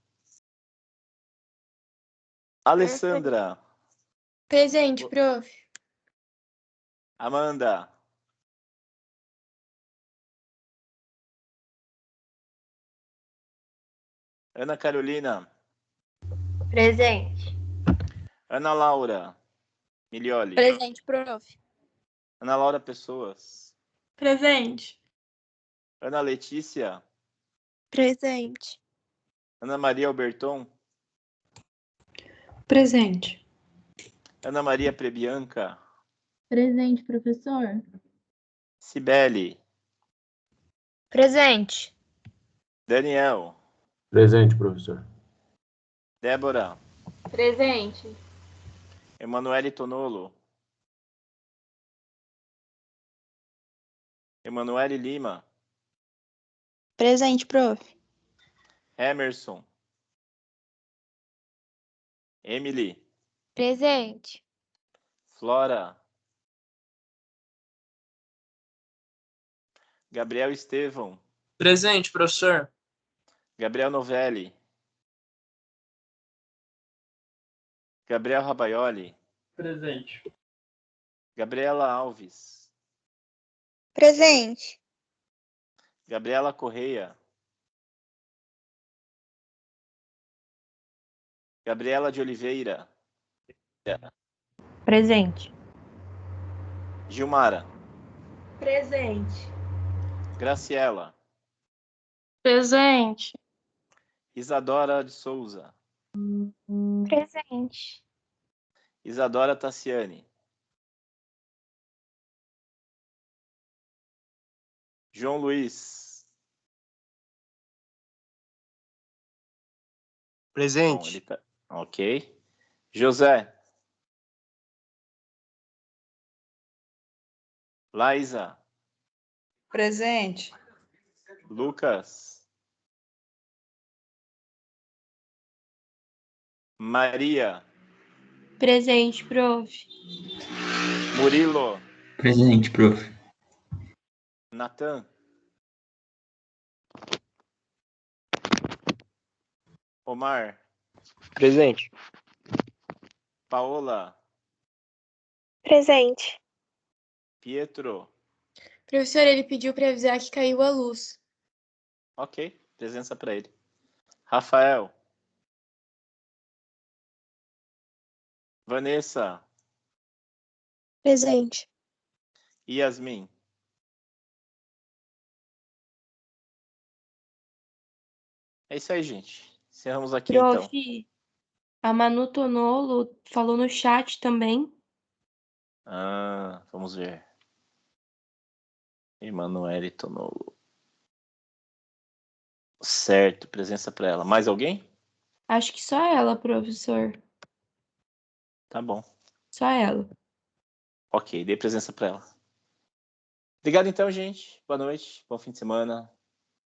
Alessandra. Presente, prof. Amanda. Ana Carolina. Presente. Ana Laura Milioli. Presente, prof. Ana Laura Pessoas. Presente. Ana Letícia. Presente. Ana Maria Alberton. Presente. Ana Maria Prebianca. Presente, professor. Cibele. Presente. Daniel. Presente, professor. Débora. Presente. Emanuele Tonolo. Emanuele Lima. Presente, prof. Emerson. Emily. Presente. Flora. Gabriel Estevão. Presente, professor. Gabriel Novelli. Gabriel Rabaioli. Presente. Gabriela Alves. Presente. Gabriela Correia. Gabriela de Oliveira. Presente. Gilmara. Presente. Graciela. Presente. Isadora de Souza. Presente. Isadora Tassiani. João Luiz. Bom, Presente. ele tá... Ok. José. Laísa. Presente. Lucas. Maria. Presente, prof. Murilo. Presente, prof. Natan. Omar. Presente. Paola. Presente. Pietro. Professor, ele pediu para avisar que caiu a luz. Ok, presença para ele. Rafael. Vanessa. Presente. Yasmin. É isso aí, gente. Encerramos aqui então. Prof, a Manu Tonolo falou no chat também. Vamos ver. Emanuele Tonolo. Certo, presença para ela. Mais alguém? Acho que só ela, professor. Tá bom. Só ela. Ok, dei presença para ela. Obrigado então, gente. Boa noite, bom fim de semana.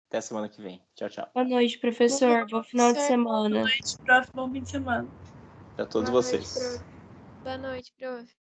Até a semana que vem. Tchau, tchau. Boa noite, professor. Bom final de semana. Boa noite, prof. Bom fim de semana. Para todos Boa vocês. noite, prof. Boa noite, prof.